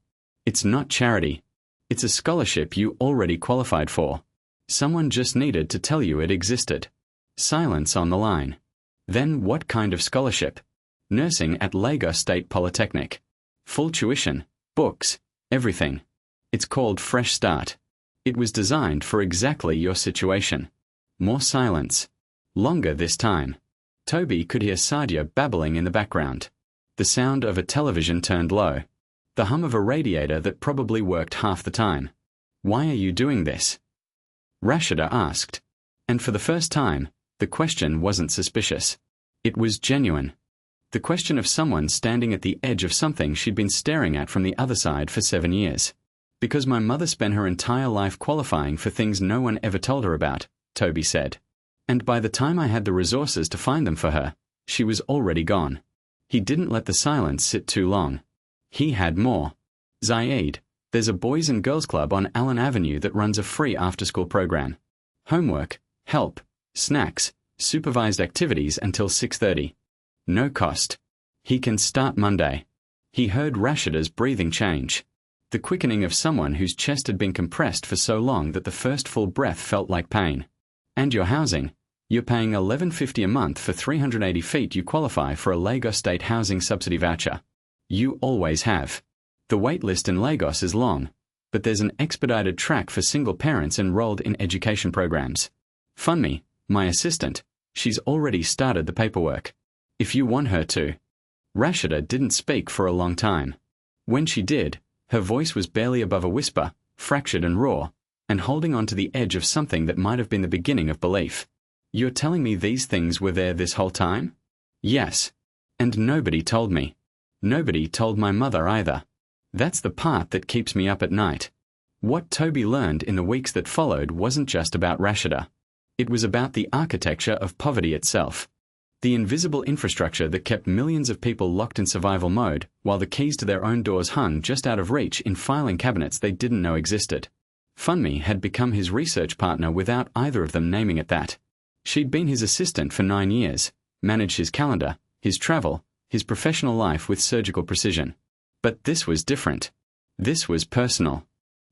"It's not charity. It's a scholarship you already qualified for. Someone just needed to tell you it existed." Silence on the line. "Then what kind of scholarship?" "Nursing at Lagos State Polytechnic. Full tuition, books, everything. It's called Fresh Start. It was designed for exactly your situation." More silence. Longer this time. Toby could hear Sadia babbling in the background. The sound of a television turned low. The hum of a radiator that probably worked half the time. "Why are you doing this?" Rashida asked. And for the first time, the question wasn't suspicious. It was genuine. The question of someone standing at the edge of something she'd been staring at from the other side for 7 years. "Because my mother spent her entire life qualifying for things no one ever told her about," Toby said. "And by the time I had the resources to find them for her, she was already gone." He didn't let the silence sit too long. He had more. "Zaid, there's a Boys and Girls Club on Allen Avenue that runs a free after-school program. Homework, help, snacks, supervised activities until 6:30. No cost. He can start Monday." He heard Rashida's breathing change. The quickening of someone whose chest had been compressed for so long that the first full breath felt like pain. "And your housing. You're paying $11.50 a month for 380 feet. You qualify for a Lagos State housing subsidy voucher. You always have. The wait list in Lagos is long, but there's an expedited track for single parents enrolled in education programs. Funmi, my assistant, she's already started the paperwork. If you want her to." Rashida didn't speak for a long time. When she did, her voice was barely above a whisper, fractured and raw, and holding on to the edge of something that might have been the beginning of belief. "You're telling me these things were there this whole time?" "Yes. And nobody told me. Nobody told my mother either. That's the part that keeps me up at night." What Toby learned in the weeks that followed wasn't just about Rashida. It was about the architecture of poverty itself. The invisible infrastructure that kept millions of people locked in survival mode, while the keys to their own doors hung just out of reach in filing cabinets they didn't know existed. Funmi had become his research partner without either of them naming it that. She'd been his assistant for 9 years, managed his calendar, his travel, his professional life with surgical precision. But this was different. This was personal.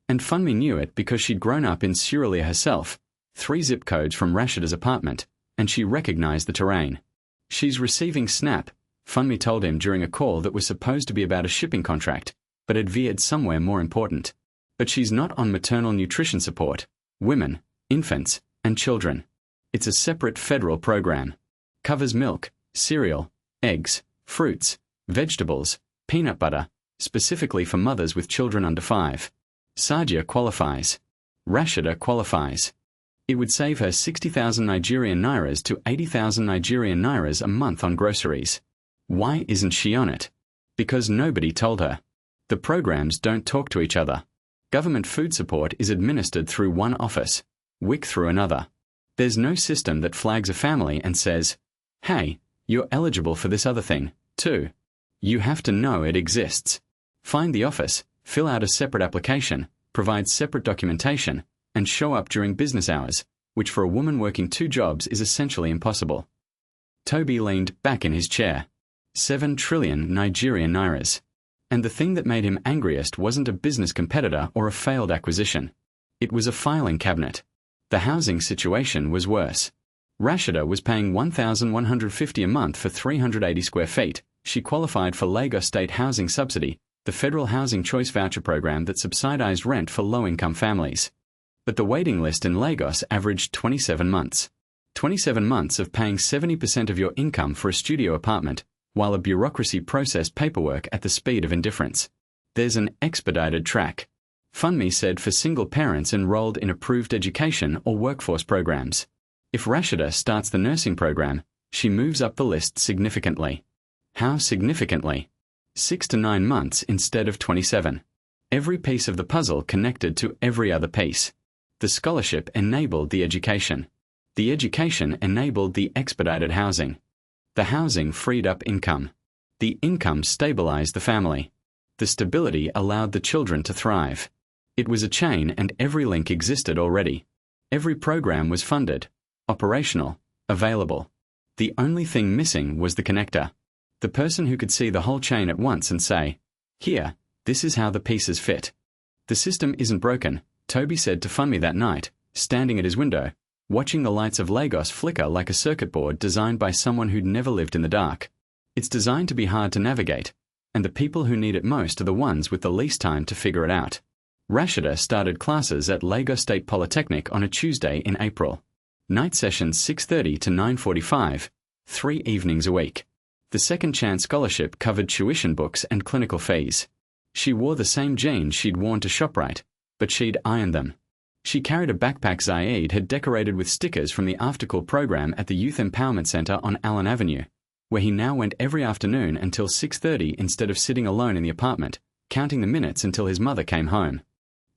And Funmi knew it because she'd grown up in Surulere herself, 3 zip codes from Rashida's apartment, and she recognized the terrain. She's receiving SNAP, Funmi told him during a call that was supposed to be about a shipping contract, but had veered somewhere more important. But she's not on maternal nutrition support, women, infants, and children. It's a separate federal program. Covers milk, cereal, eggs, fruits, vegetables, peanut butter, specifically for mothers with children under 5. Sadia qualifies. Rashida qualifies. It would save her 60,000 Nigerian nairas to 80,000 Nigerian nairas a month on groceries. Why isn't she on it? Because nobody told her. The programs don't talk to each other. Government food support is administered through one office, WIC through another. There's no system that flags a family and says, hey, you're eligible for this other thing, too. You have to know it exists. Find the office, fill out a separate application, provide separate documentation, and show up during business hours, which for a woman working 2 jobs is essentially impossible. Toby leaned back in his chair. 7 trillion Nigerian nairas. And the thing that made him angriest wasn't a business competitor or a failed acquisition. It was a filing cabinet. The housing situation was worse. Rashida was paying $1,150 a month for 380 square feet. She qualified for Lagos State Housing Subsidy, the federal housing choice voucher program that subsidized rent for low-income families. But the waiting list in Lagos averaged 27 months. 27 months of paying 70% of your income for a studio apartment, while a bureaucracy processed paperwork at the speed of indifference. There's an expedited track. Funmi said for single parents enrolled in approved education or workforce programs. If Rashida starts the nursing program, she moves up the list significantly. How significantly? 6 to 9 months instead of 27. Every piece of the puzzle connected to every other piece. The scholarship enabled the education. The education enabled the expedited housing. The housing freed up income. The income stabilized the family. The stability allowed the children to thrive. It was a chain and every link existed already. Every program was funded, operational, available. The only thing missing was the connector. The person who could see the whole chain at once and say, here, this is how the pieces fit. The system isn't broken, Toby said to Funmi that night, standing at his window, watching the lights of Lagos flicker like a circuit board designed by someone who'd never lived in the dark. It's designed to be hard to navigate, and the people who need it most are the ones with the least time to figure it out. Rashida started classes at Lagos State Polytechnic on a Tuesday in April. Night sessions 6:30 to 9:45, 3 evenings a week. The Second Chance Scholarship covered tuition books and clinical fees. She wore the same jeans she'd worn to ShopRite, but she'd ironed them. She carried a backpack Zaid had decorated with stickers from the after-school program at the Youth Empowerment Center on Allen Avenue, where he now went every afternoon until 6:30 instead of sitting alone in the apartment, counting the minutes until his mother came home.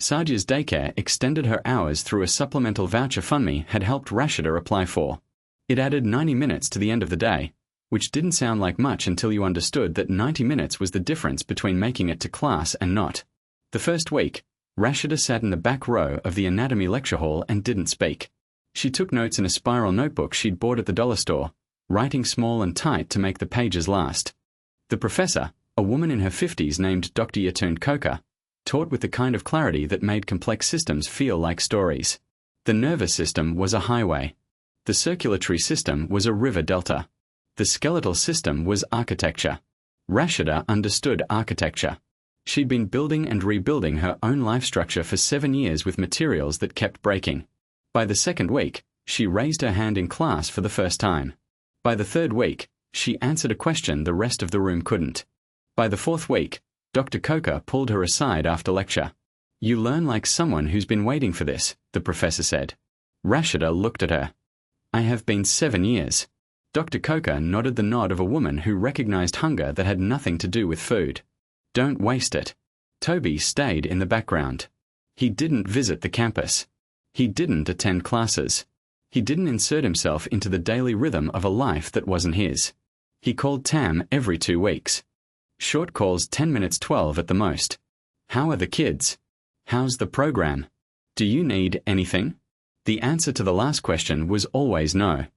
Sadia's daycare extended her hours through a supplemental voucher Funmi had helped Rashida apply for. It added 90 minutes to the end of the day, which didn't sound like much until you understood that 90 minutes was the difference between making it to class and not. The first week, Rashida sat in the back row of the anatomy lecture hall and didn't speak. She took notes in a spiral notebook she'd bought at the dollar store, writing small and tight to make the pages last. The professor, a woman in her 50s named Dr. Yatun Koka, taught with the kind of clarity that made complex systems feel like stories. The nervous system was a highway. The circulatory system was a river delta. The skeletal system was architecture. Rashida understood architecture. She'd been building and rebuilding her own life structure for 7 years with materials that kept breaking. By the second week, she raised her hand in class for the first time. By the third week, she answered a question the rest of the room couldn't. By the fourth week, Dr. Koka pulled her aside after lecture. You learn like someone who's been waiting for this, the professor said. Rashida looked at her. I have been 7 years. Dr. Koka nodded the nod of a woman who recognized hunger that had nothing to do with food. Don't waste it. Toby stayed in the background. He didn't visit the campus. He didn't attend classes. He didn't insert himself into the daily rhythm of a life that wasn't his. He called Tam every 2 weeks. Short calls 10 minutes 12 at the most. How are the kids? How's the program? Do you need anything? The answer to the last question was always no.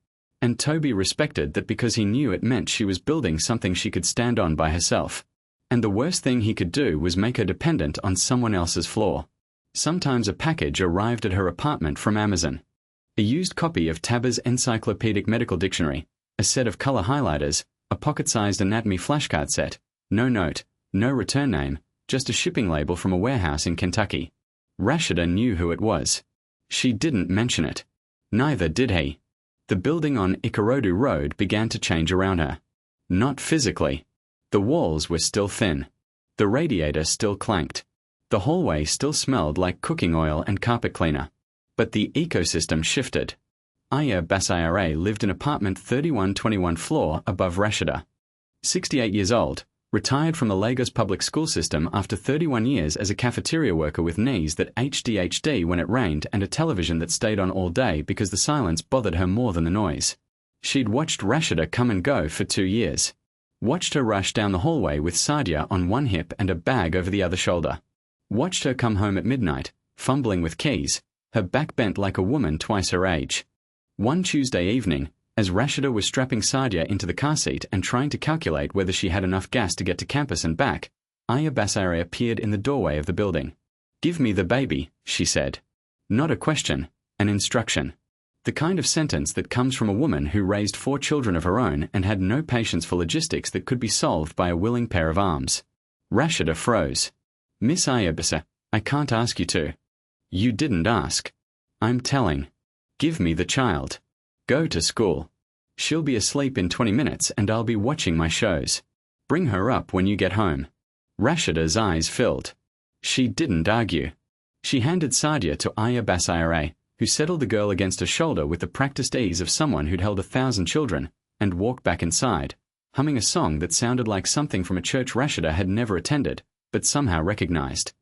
And Toby respected that because he knew it meant she was building something she could stand on by herself. And the worst thing he could do was make her dependent on someone else's flaw. Sometimes a package arrived at her apartment from Amazon. A used copy of Taber's Encyclopedic Medical Dictionary, a set of color highlighters, a pocket-sized anatomy flashcard set, no note, no return name, just a shipping label from a warehouse in Kentucky. Rashida knew who it was. She didn't mention it. Neither did he. The building on Ikorodu Road began to change around her. Not physically. The walls were still thin. The radiator still clanked. The hallway still smelled like cooking oil and carpet cleaner. But the ecosystem shifted. Aya Basayare lived in apartment 3121 floor above Rashida. 68 years old, retired from the Lagos public school system after 31 years as a cafeteria worker with knees that HDHD when it rained and a television that stayed on all day because the silence bothered her more than the noise. She'd watched Rashida come and go for 2 years. Watched her rush down the hallway with Sadia on one hip and a bag over the other shoulder. Watched her come home at midnight, fumbling with keys, her back bent like a woman twice her age. One Tuesday evening, as Rashida was strapping Sadia into the car seat and trying to calculate whether she had enough gas to get to campus and back, Aya Basare appeared in the doorway of the building. "Give me the baby," she said. Not a question, an instruction. The kind of sentence that comes from a woman who raised 4 children of her own and had no patience for logistics that could be solved by a willing pair of arms. Rashida froze. "Miss Aya Basare, I can't ask you to." "You didn't ask. I'm telling. Give me the child. Go to school. She'll be asleep in 20 minutes and I'll be watching my shows. Bring her up when you get home." Rashida's eyes filled. She didn't argue. She handed Sadia to Aya Basayare, who settled the girl against her shoulder with the practiced ease of someone who'd held 1,000 children, and walked back inside, humming a song that sounded like something from a church Rashida had never attended, but somehow recognized.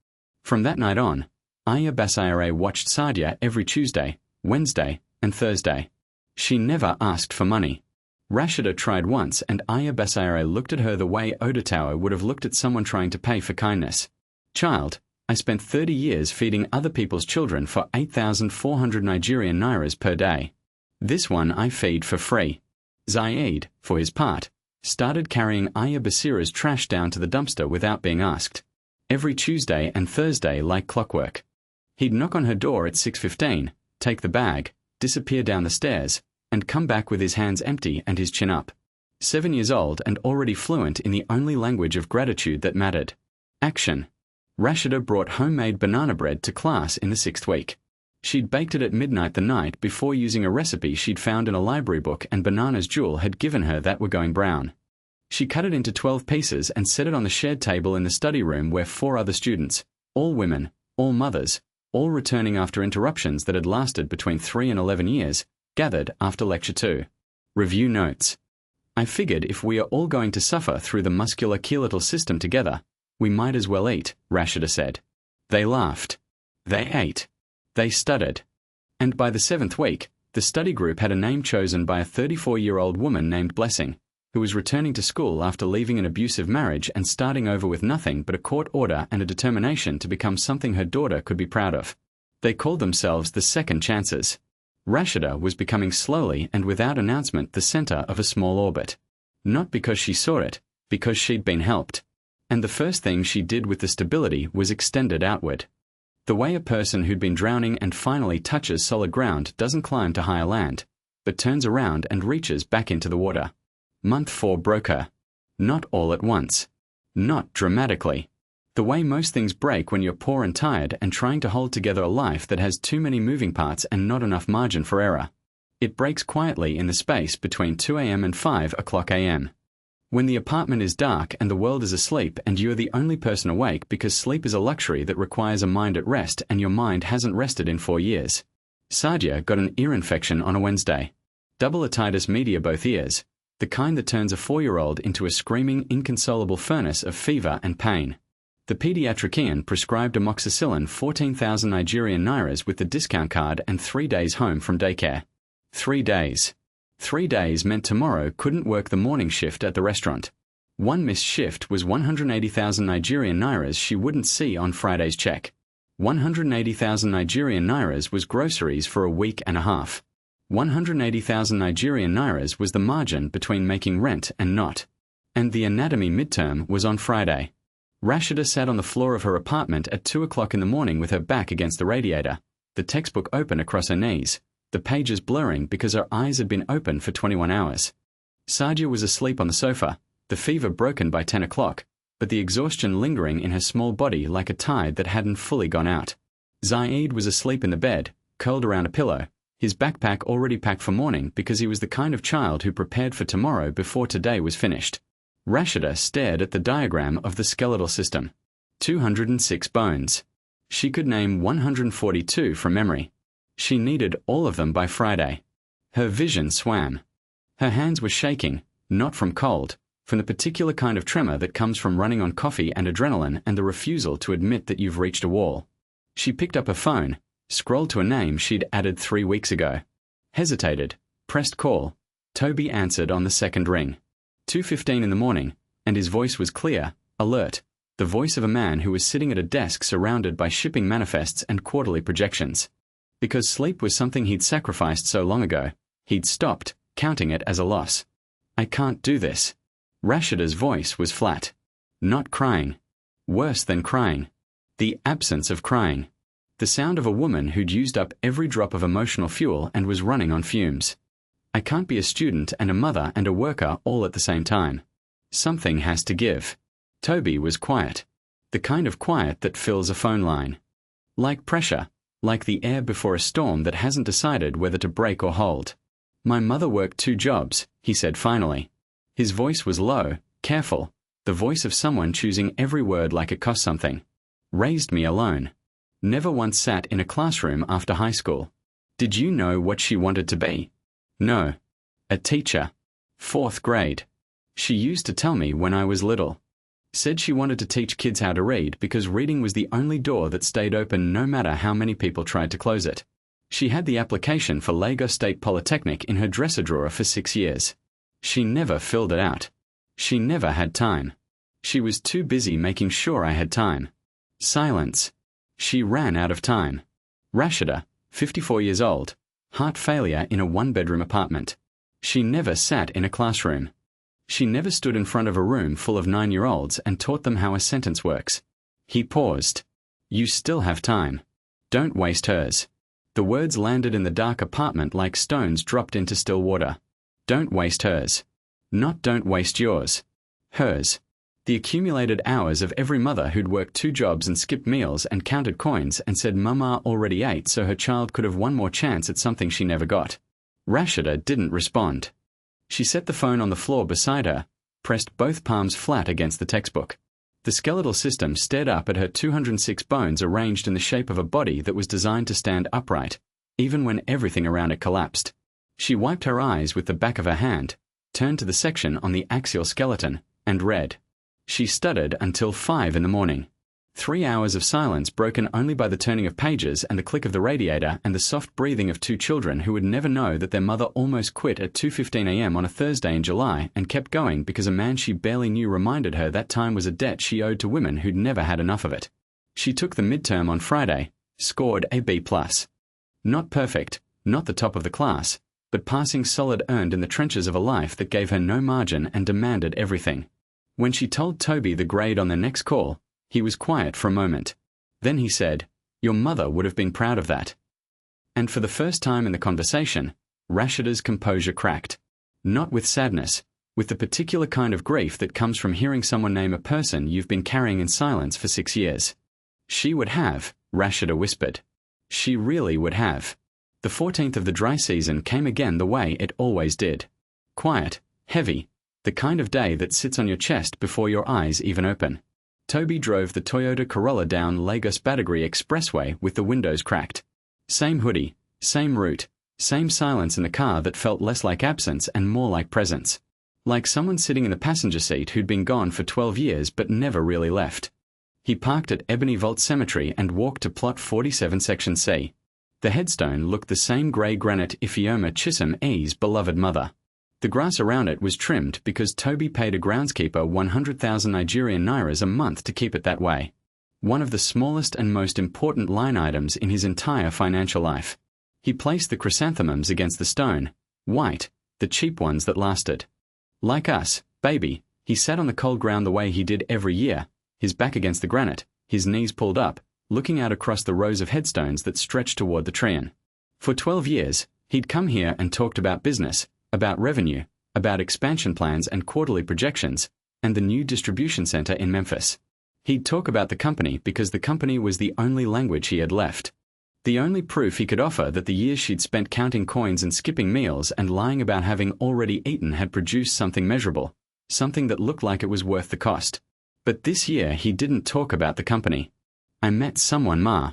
From that night on, Aya Basayare watched Sadia every Tuesday, Wednesday, and Thursday. She never asked for money. Rashida tried once and Aya Basayare looked at her the way Odatawa would have looked at someone trying to pay for kindness. "Child, I spent 30 years feeding other people's children for 8,400 Nigerian nairas per day. This one I feed for free." Zaid, for his part, started carrying Aya Basira's trash down to the dumpster without being asked. Every Tuesday and Thursday like clockwork. He'd knock on her door at 6:15, take the bag, disappear down the stairs, and come back with his hands empty and his chin up. 7 years old and already fluent in the only language of gratitude that mattered. Action. Rashida brought homemade banana bread to class in the 6th week. She'd baked it at midnight the night before using a recipe she'd found in a library book and Banana's Jewel had given her that were going brown. She cut it into 12 pieces and set it on the shared table in the study room where 4 other students, all women, all mothers, all returning after interruptions that had lasted between 3 and 11 years, gathered after Lecture 2. Review notes. "I figured if we are all going to suffer through the musculoskeletal system together, we might as well eat," Rashida said. They laughed. They ate. They studied. And by the 7th week, the study group had a name chosen by a 34-year-old woman named Blessing, who was returning to school after leaving an abusive marriage and starting over with nothing but a court order and a determination to become something her daughter could be proud of. They called themselves the Second Chances. Rashida was becoming slowly and without announcement the center of a small orbit. Not because she saw it, because she'd been helped. And the first thing she did with the stability was extend it outward. The way a person who'd been drowning and finally touches solid ground doesn't climb to higher land, but turns around and reaches back into the water. Month 4 broke her. Not all at once. Not dramatically. The way most things break when you're poor and tired and trying to hold together a life that has too many moving parts and not enough margin for error. It breaks quietly in the space between 2 a.m. and 5 o'clock a.m. When the apartment is dark and the world is asleep and you're the only person awake because sleep is a luxury that requires a mind at rest and your mind hasn't rested in 4 years. Sadia got an ear infection on a Wednesday. Double otitis media both ears, the kind that turns a 4-year-old into a screaming, inconsolable furnace of fever and pain. The pediatrician prescribed amoxicillin 14,000 Nigerian nairas with the discount card and 3 days home from daycare. 3 days. 3 days meant tomorrow couldn't work the morning shift at the restaurant. One missed shift was 180,000 Nigerian nairas she wouldn't see on Friday's check. 180,000 Nigerian nairas was groceries for a week and a half. 180,000 Nigerian nairas was the margin between making rent and not. And the anatomy midterm was on Friday. Rashida sat on the floor of her apartment at 2 o'clock in the morning with her back against the radiator, the textbook open across her knees, the pages blurring because her eyes had been open for 21 hours. Sadia was asleep on the sofa, the fever broken by 10 o'clock, but the exhaustion lingering in her small body like a tide that hadn't fully gone out. Zaid was asleep in the bed, curled around a pillow, his backpack already packed for morning because he was the kind of child who prepared for tomorrow before today was finished. Rashida stared at the diagram of the skeletal system. 206 bones. She could name 142 from memory. She needed all of them by Friday. Her vision swam. Her hands were shaking, not from cold, from the particular kind of tremor that comes from running on coffee and adrenaline and the refusal to admit that you've reached a wall. She picked up her phone, scrolled to a name she'd added 3 weeks ago. Hesitated, pressed call. Toby answered on the second ring. 2:15 in the morning, and his voice was clear, alert, the voice of a man who was sitting at a desk surrounded by shipping manifests and quarterly projections. Because sleep was something he'd sacrificed so long ago, he'd stopped, counting it as a loss. I can't do this. Rashida's voice was flat. Not crying. Worse than crying. The absence of crying. The sound of a woman who'd used up every drop of emotional fuel and was running on fumes. I can't be a student and a mother and a worker all at the same time. Something has to give. Toby was quiet. The kind of quiet that fills a phone line. Like pressure, like the air before a storm that hasn't decided whether to break or hold. My mother worked 2 jobs, he said finally. His voice was low, careful, the voice of someone choosing every word like it cost something. Raised me alone. Never once sat in a classroom after high school. Did you know what she wanted to be? No. A teacher. 4th grade. She used to tell me when I was little. Said she wanted to teach kids how to read because reading was the only door that stayed open no matter how many people tried to close it. She had the application for Lagos State Polytechnic in her dresser drawer for 6 years. She never filled it out. She never had time. She was too busy making sure I had time. Silence. She ran out of time. Rashida, 54 years old, heart failure in a 1-bedroom apartment. She never sat in a classroom. She never stood in front of a room full of 9-year-olds and taught them how a sentence works. He paused. You still have time. Don't waste hers. The words landed in the dark apartment like stones dropped into still water. Don't waste hers. Not don't waste yours. Hers. The accumulated hours of every mother who'd worked 2 jobs and skipped meals and counted coins and said Mama already ate so her child could have one more chance at something she never got. Rashida didn't respond. She set the phone on the floor beside her, pressed both palms flat against the textbook. The skeletal system stared up at her 206 bones arranged in the shape of a body that was designed to stand upright, even when everything around it collapsed. She wiped her eyes with the back of her hand, turned to the section on the axial skeleton, and read. She stuttered until 5 in the morning. 3 hours of silence broken only by the turning of pages and the click of the radiator and the soft breathing of 2 children who would never know that their mother almost quit at 2:15 a.m. on a Thursday in July and kept going because a man she barely knew reminded her that time was a debt she owed to women who'd never had enough of it. She took the midterm on Friday, scored a B+. Not perfect, not the top of the class, but passing solid earned in the trenches of a life that gave her no margin and demanded everything. When she told Toby the grade on their next call, he was quiet for a moment. Then he said, Your mother would have been proud of that. And for the first time in the conversation, Rashida's composure cracked. Not with sadness, with the particular kind of grief that comes from hearing someone name a person you've been carrying in silence for 6 years. She would have, Rashida whispered. She really would have. The 14th of the dry season came again the way it always did. Quiet, heavy, the kind of day that sits on your chest before your eyes even open. Toby drove the Toyota Corolla down Lagos Badagry Expressway with the windows cracked. Same hoodie, same route, same silence in the car that felt less like absence and more like presence. Like someone sitting in the passenger seat who'd been gone for 12 years but never really left. He parked at Ebony Vault Cemetery and walked to Plot 47 Section C. The headstone looked the same grey granite Ifeoma Chisholm E's beloved mother. The grass around it was trimmed because Toby paid a groundskeeper 100,000 Nigerian nairas a month to keep it that way. One of the smallest and most important line items in his entire financial life. He placed the chrysanthemums against the stone, white, the cheap ones that lasted. Like us, baby, he sat on the cold ground the way he did every year, his back against the granite, his knees pulled up, looking out across the rows of headstones that stretched toward the treant. For 12 years, he'd come here and talked about business, about revenue, about expansion plans and quarterly projections, and the new distribution center in Memphis. He'd talk about the company because the company was the only language he had left. The only proof he could offer that the years she'd spent counting coins and skipping meals and lying about having already eaten had produced something measurable, something that looked like it was worth the cost. But this year he didn't talk about the company. I met someone, Ma.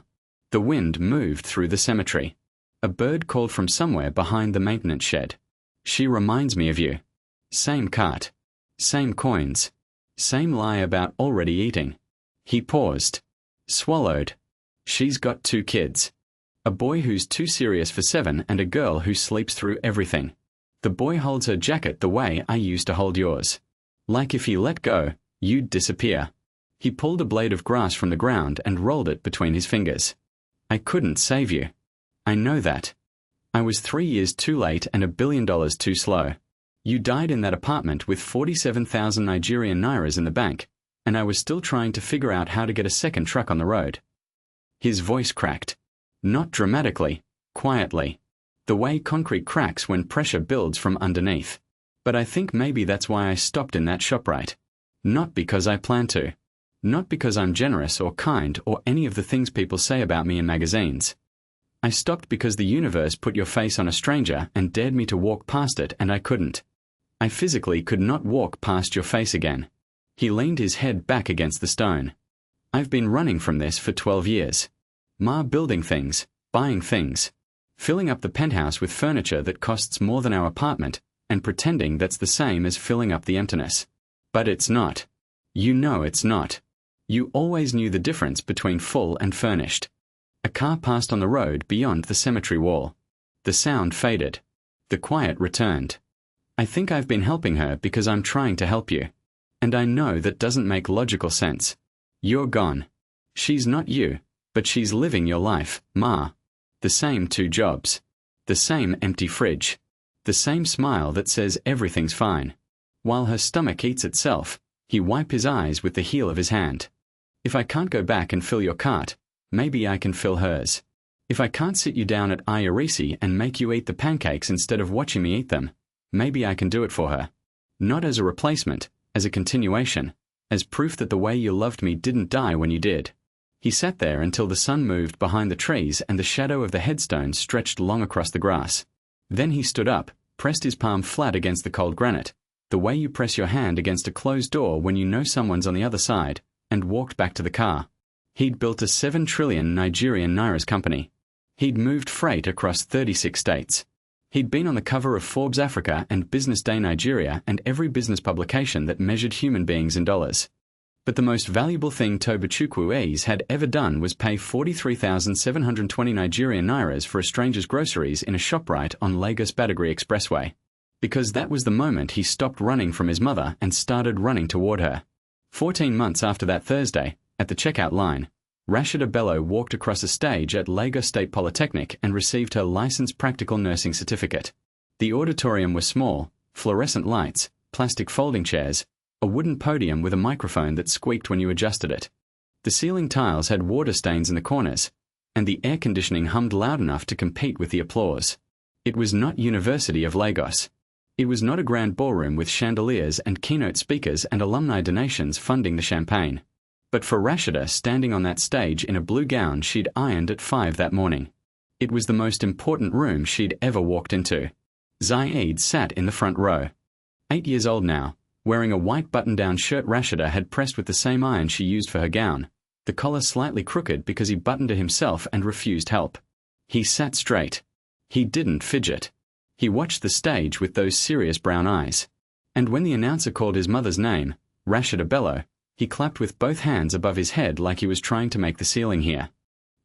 The wind moved through the cemetery. A bird called from somewhere behind the maintenance shed. She reminds me of you. Same cart. Same coins. Same lie about already eating. He paused. Swallowed. She's got 2 kids. A boy who's too serious for 7 and a girl who sleeps through everything. The boy holds her jacket the way I used to hold yours. Like if he let go, you'd disappear. He pulled a blade of grass from the ground and rolled it between his fingers. I couldn't save you. I know that. I was 3 years too late and $1 billion too slow. You died in that apartment with 47,000 Nigerian nairas in the bank, and I was still trying to figure out how to get a second truck on the road. His voice cracked. Not dramatically, quietly. The way concrete cracks when pressure builds from underneath. But I think maybe that's why I stopped in that ShopRite. Not because I plan to. Not because I'm generous or kind or any of the things people say about me in magazines. I stopped because the universe put your face on a stranger and dared me to walk past it, and I couldn't. I physically could not walk past your face again. He leaned his head back against the stone. I've been running from this for 12 years. Ma, building things, buying things, filling up the penthouse with furniture that costs more than our apartment, and pretending that's the same as filling up the emptiness. But it's not. You know it's not. You always knew the difference between full and furnished. A car passed on the road beyond the cemetery wall. The sound faded. The quiet returned. I think I've been helping her because I'm trying to help you. And I know that doesn't make logical sense. You're gone. She's not you, but she's living your life, Ma. The same 2 jobs. The same empty fridge. The same smile that says everything's fine. While her stomach eats itself, he wiped his eyes with the heel of his hand. If I can't go back and fill your cart, maybe I can fill hers. If I can't sit you down at Ayarisi and make you eat the pancakes instead of watching me eat them, maybe I can do it for her. Not as a replacement, as a continuation, as proof that the way you loved me didn't die when you did. He sat there until the sun moved behind the trees and the shadow of the headstone stretched long across the grass. Then he stood up, pressed his palm flat against the cold granite, the way you press your hand against a closed door when you know someone's on the other side, and walked back to the car. He'd built a 7 trillion Nigerian nairas company. He'd moved freight across 36 states. He'd been on the cover of Forbes Africa and Business Day Nigeria and every business publication that measured human beings in dollars. But the most valuable thing Tobechukwu had ever done was pay 43,720 Nigerian nairas for a stranger's groceries in a ShopRite on Lagos Badagry Expressway. Because that was the moment he stopped running from his mother and started running toward her. 14 months after that Thursday, at the checkout line, Rashida Bello walked across a stage at Lagos State Polytechnic and received her licensed practical nursing certificate. The auditorium was small, fluorescent lights, plastic folding chairs, a wooden podium with a microphone that squeaked when you adjusted it. The ceiling tiles had water stains in the corners, and the air conditioning hummed loud enough to compete with the applause. It was not University of Lagos. It was not a grand ballroom with chandeliers and keynote speakers and alumni donations funding the champagne. But for Rashida standing on that stage in a blue gown she'd ironed at 5 that morning. It was the most important room she'd ever walked into. Zaid sat in the front row. 8 years old now, wearing a white button-down shirt Rashida had pressed with the same iron she used for her gown, the collar slightly crooked because he buttoned it himself and refused help. He sat straight. He didn't fidget. He watched the stage with those serious brown eyes. And when the announcer called his mother's name, Rashida Bello, he clapped with both hands above his head like he was trying to make the ceiling hear.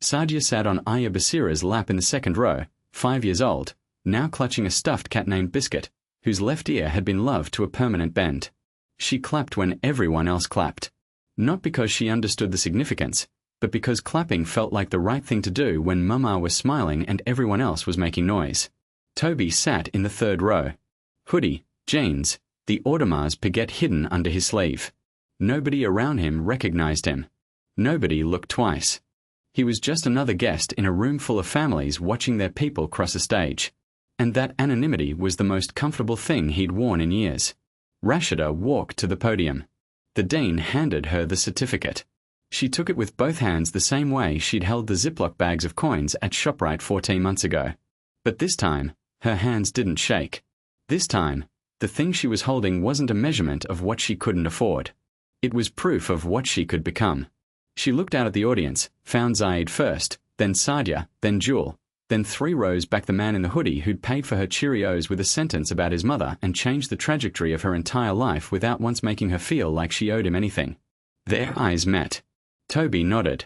Sadia sat on Aya Basira's lap in the second row, 5 years old, now clutching a stuffed cat named Biscuit, whose left ear had been loved to a permanent bend. She clapped when everyone else clapped. Not because she understood the significance, but but because clapping felt like the right thing to do when Mama was smiling and everyone else was making noise. Toby sat in the third row. Hoodie, jeans, the Audemars Piguet hidden under his sleeve. Nobody around him recognized him. Nobody looked twice. He was just another guest in a room full of families watching their people cross a stage. And that anonymity was the most comfortable thing he'd worn in years. Rashida walked to the podium. The dean handed her the certificate. She took it with both hands the same way she'd held the Ziploc bags of coins at ShopRite 14 months ago. But this time, her hands didn't shake. This time, the thing she was holding wasn't a measurement of what she couldn't afford. It was proof of what she could become. She looked out at the audience, found Zaid first, then Sadia, then Jewel, then 3 rows back the man in the hoodie who'd paid for her Cheerios with a sentence about his mother and changed the trajectory of her entire life without once making her feel like she owed him anything. Their eyes met. Toby nodded.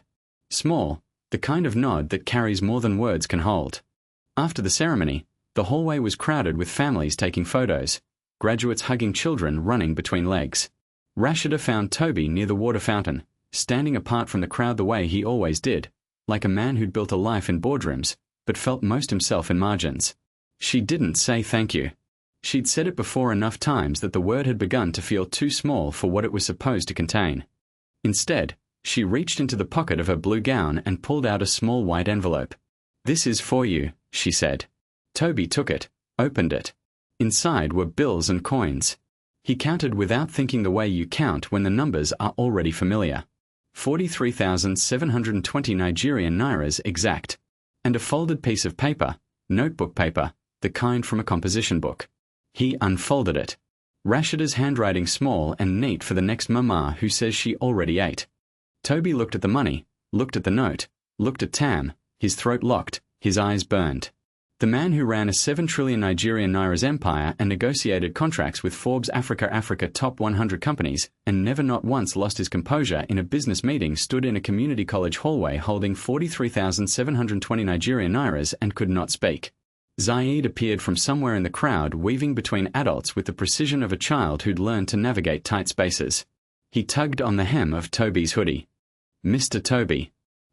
Small, the kind of nod that carries more than words can hold. After the ceremony, the hallway was crowded with families taking photos, graduates hugging children running between legs. Rashida found Toby near the water fountain, standing apart from the crowd the way he always did, like a man who'd built a life in boardrooms, but felt most himself in margins. She didn't say thank you. She'd said it before enough times that the word had begun to feel too small for what it was supposed to contain. Instead, she reached into the pocket of her blue gown and pulled out a small white envelope. "This is for you," she said. Toby took it, opened it. Inside were bills and coins. He counted without thinking the way you count when the numbers are already familiar. 43,720 Nigerian nairas exact. And a folded piece of paper, notebook paper, the kind from a composition book. He unfolded it. Rashida's handwriting small and neat for the next mama who says she already ate. Toby looked at the money, looked at the note, looked at Tam, his throat locked, his eyes burned. The man who ran a 7 trillion Nigerian nairas empire and negotiated contracts with Forbes Africa top 100 companies and never not once lost his composure in a business meeting stood in a community college hallway holding 43,720 Nigerian nairas and could not speak. Zaid appeared from somewhere in the crowd weaving between adults with the precision of a child who'd learned to navigate tight spaces. He tugged on the hem of Toby's hoodie. "Mr. Toby,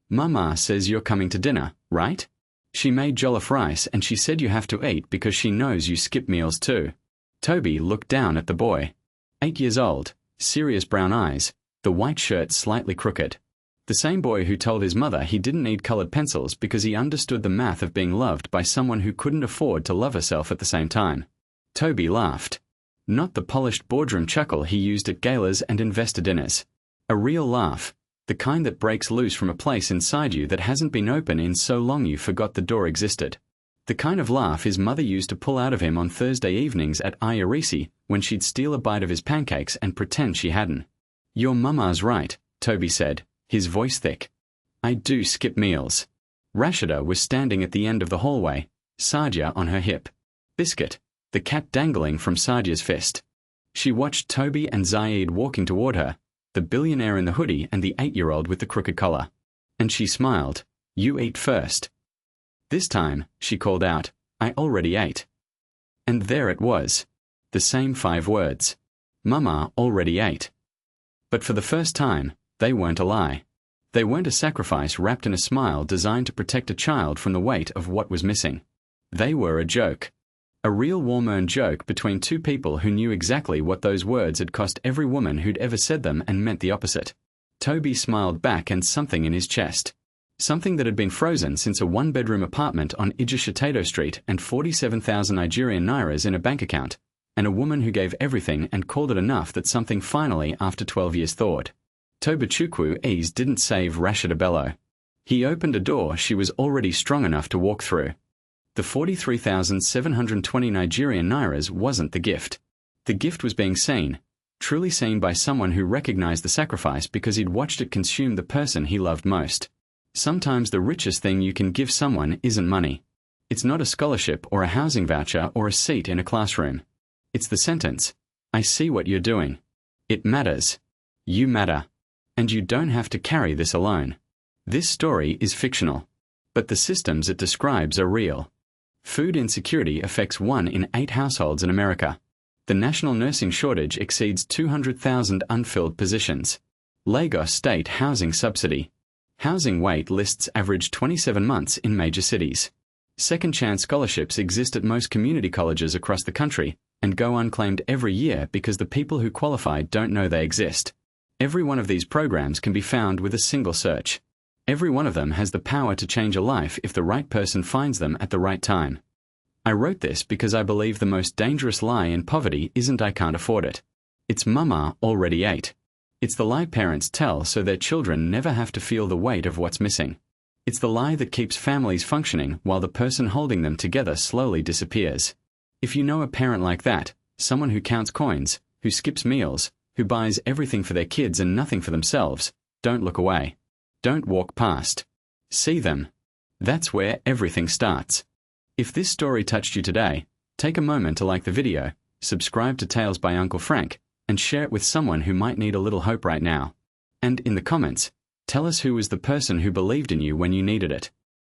Mama says you're coming to dinner, right? She made jollof rice and she said you have to eat because she knows you skip meals too." Toby looked down at the boy. 8 years old, serious brown eyes, the white shirt slightly crooked. The same boy who told his mother he didn't need colored pencils because he understood the math of being loved by someone who couldn't afford to love herself at the same time. Toby laughed. Not the polished boardroom chuckle he used at galas and investor dinners. A real laugh. The kind that breaks loose from a place inside you that hasn't been open in so long you forgot the door existed. The kind of laugh his mother used to pull out of him on Thursday evenings at Ayarisi when she'd steal a bite of his pancakes and pretend she hadn't. "Your mama's right," Toby said, his voice thick. "I do skip meals." Rashida was standing at the end of the hallway, Sadia on her hip. Biscuit, the cat dangling from Sadia's fist. She watched Toby and Zaid walking toward her, the billionaire in the hoodie and the 8-year-old with the crooked collar. And she smiled. "You eat first." This time, she called out, "I already ate." And there it was. The same 5 words. Mama already ate. But for the first time, they weren't a lie. They weren't a sacrifice wrapped in a smile designed to protect a child from the weight of what was missing. They were a joke. A real warm-earned joke between 2 people who knew exactly what those words had cost every woman who'd ever said them and meant the opposite. Toby smiled back and something in his chest. Something that had been frozen since a 1-bedroom apartment on Ijeshitato Street and 47,000 Nigerian nairas in a bank account, and a woman who gave everything and called it enough that something finally, after 12 years, thawed. Tobechukwu ease didn't save Rashida Bello. He opened a door she was already strong enough to walk through. The 43,720 Nigerian nairas wasn't the gift. The gift was being seen, truly seen by someone who recognized the sacrifice because he'd watched it consume the person he loved most. Sometimes the richest thing you can give someone isn't money. It's not a scholarship or a housing voucher or a seat in a classroom. It's the sentence, "I see what you're doing. It matters. You matter. And you don't have to carry this alone." This story is fictional, but the systems it describes are real. Food insecurity affects 1 in 8 households in America. The national nursing shortage exceeds 200,000 unfilled positions. Lagos state housing subsidy. Housing wait lists average 27 months in major cities. Second chance scholarships exist at most community colleges across the country and go unclaimed every year because the people who qualify don't know they exist. Every one of these programs can be found with a single search. Every one of them has the power to change a life if the right person finds them at the right time. I wrote this because I believe the most dangerous lie in poverty isn't "I can't afford it." It's "Mama already ate." It's the lie parents tell so their children never have to feel the weight of what's missing. It's the lie that keeps families functioning while the person holding them together slowly disappears. If you know a parent like that, someone who counts coins, who skips meals, who buys everything for their kids and nothing for themselves, don't look away. Don't walk past. See them. That's where everything starts. If this story touched you today, take a moment to like the video, subscribe to Tales by Uncle Frank, and share it with someone who might need a little hope right now. And in the comments, tell us who was the person who believed in you when you needed it.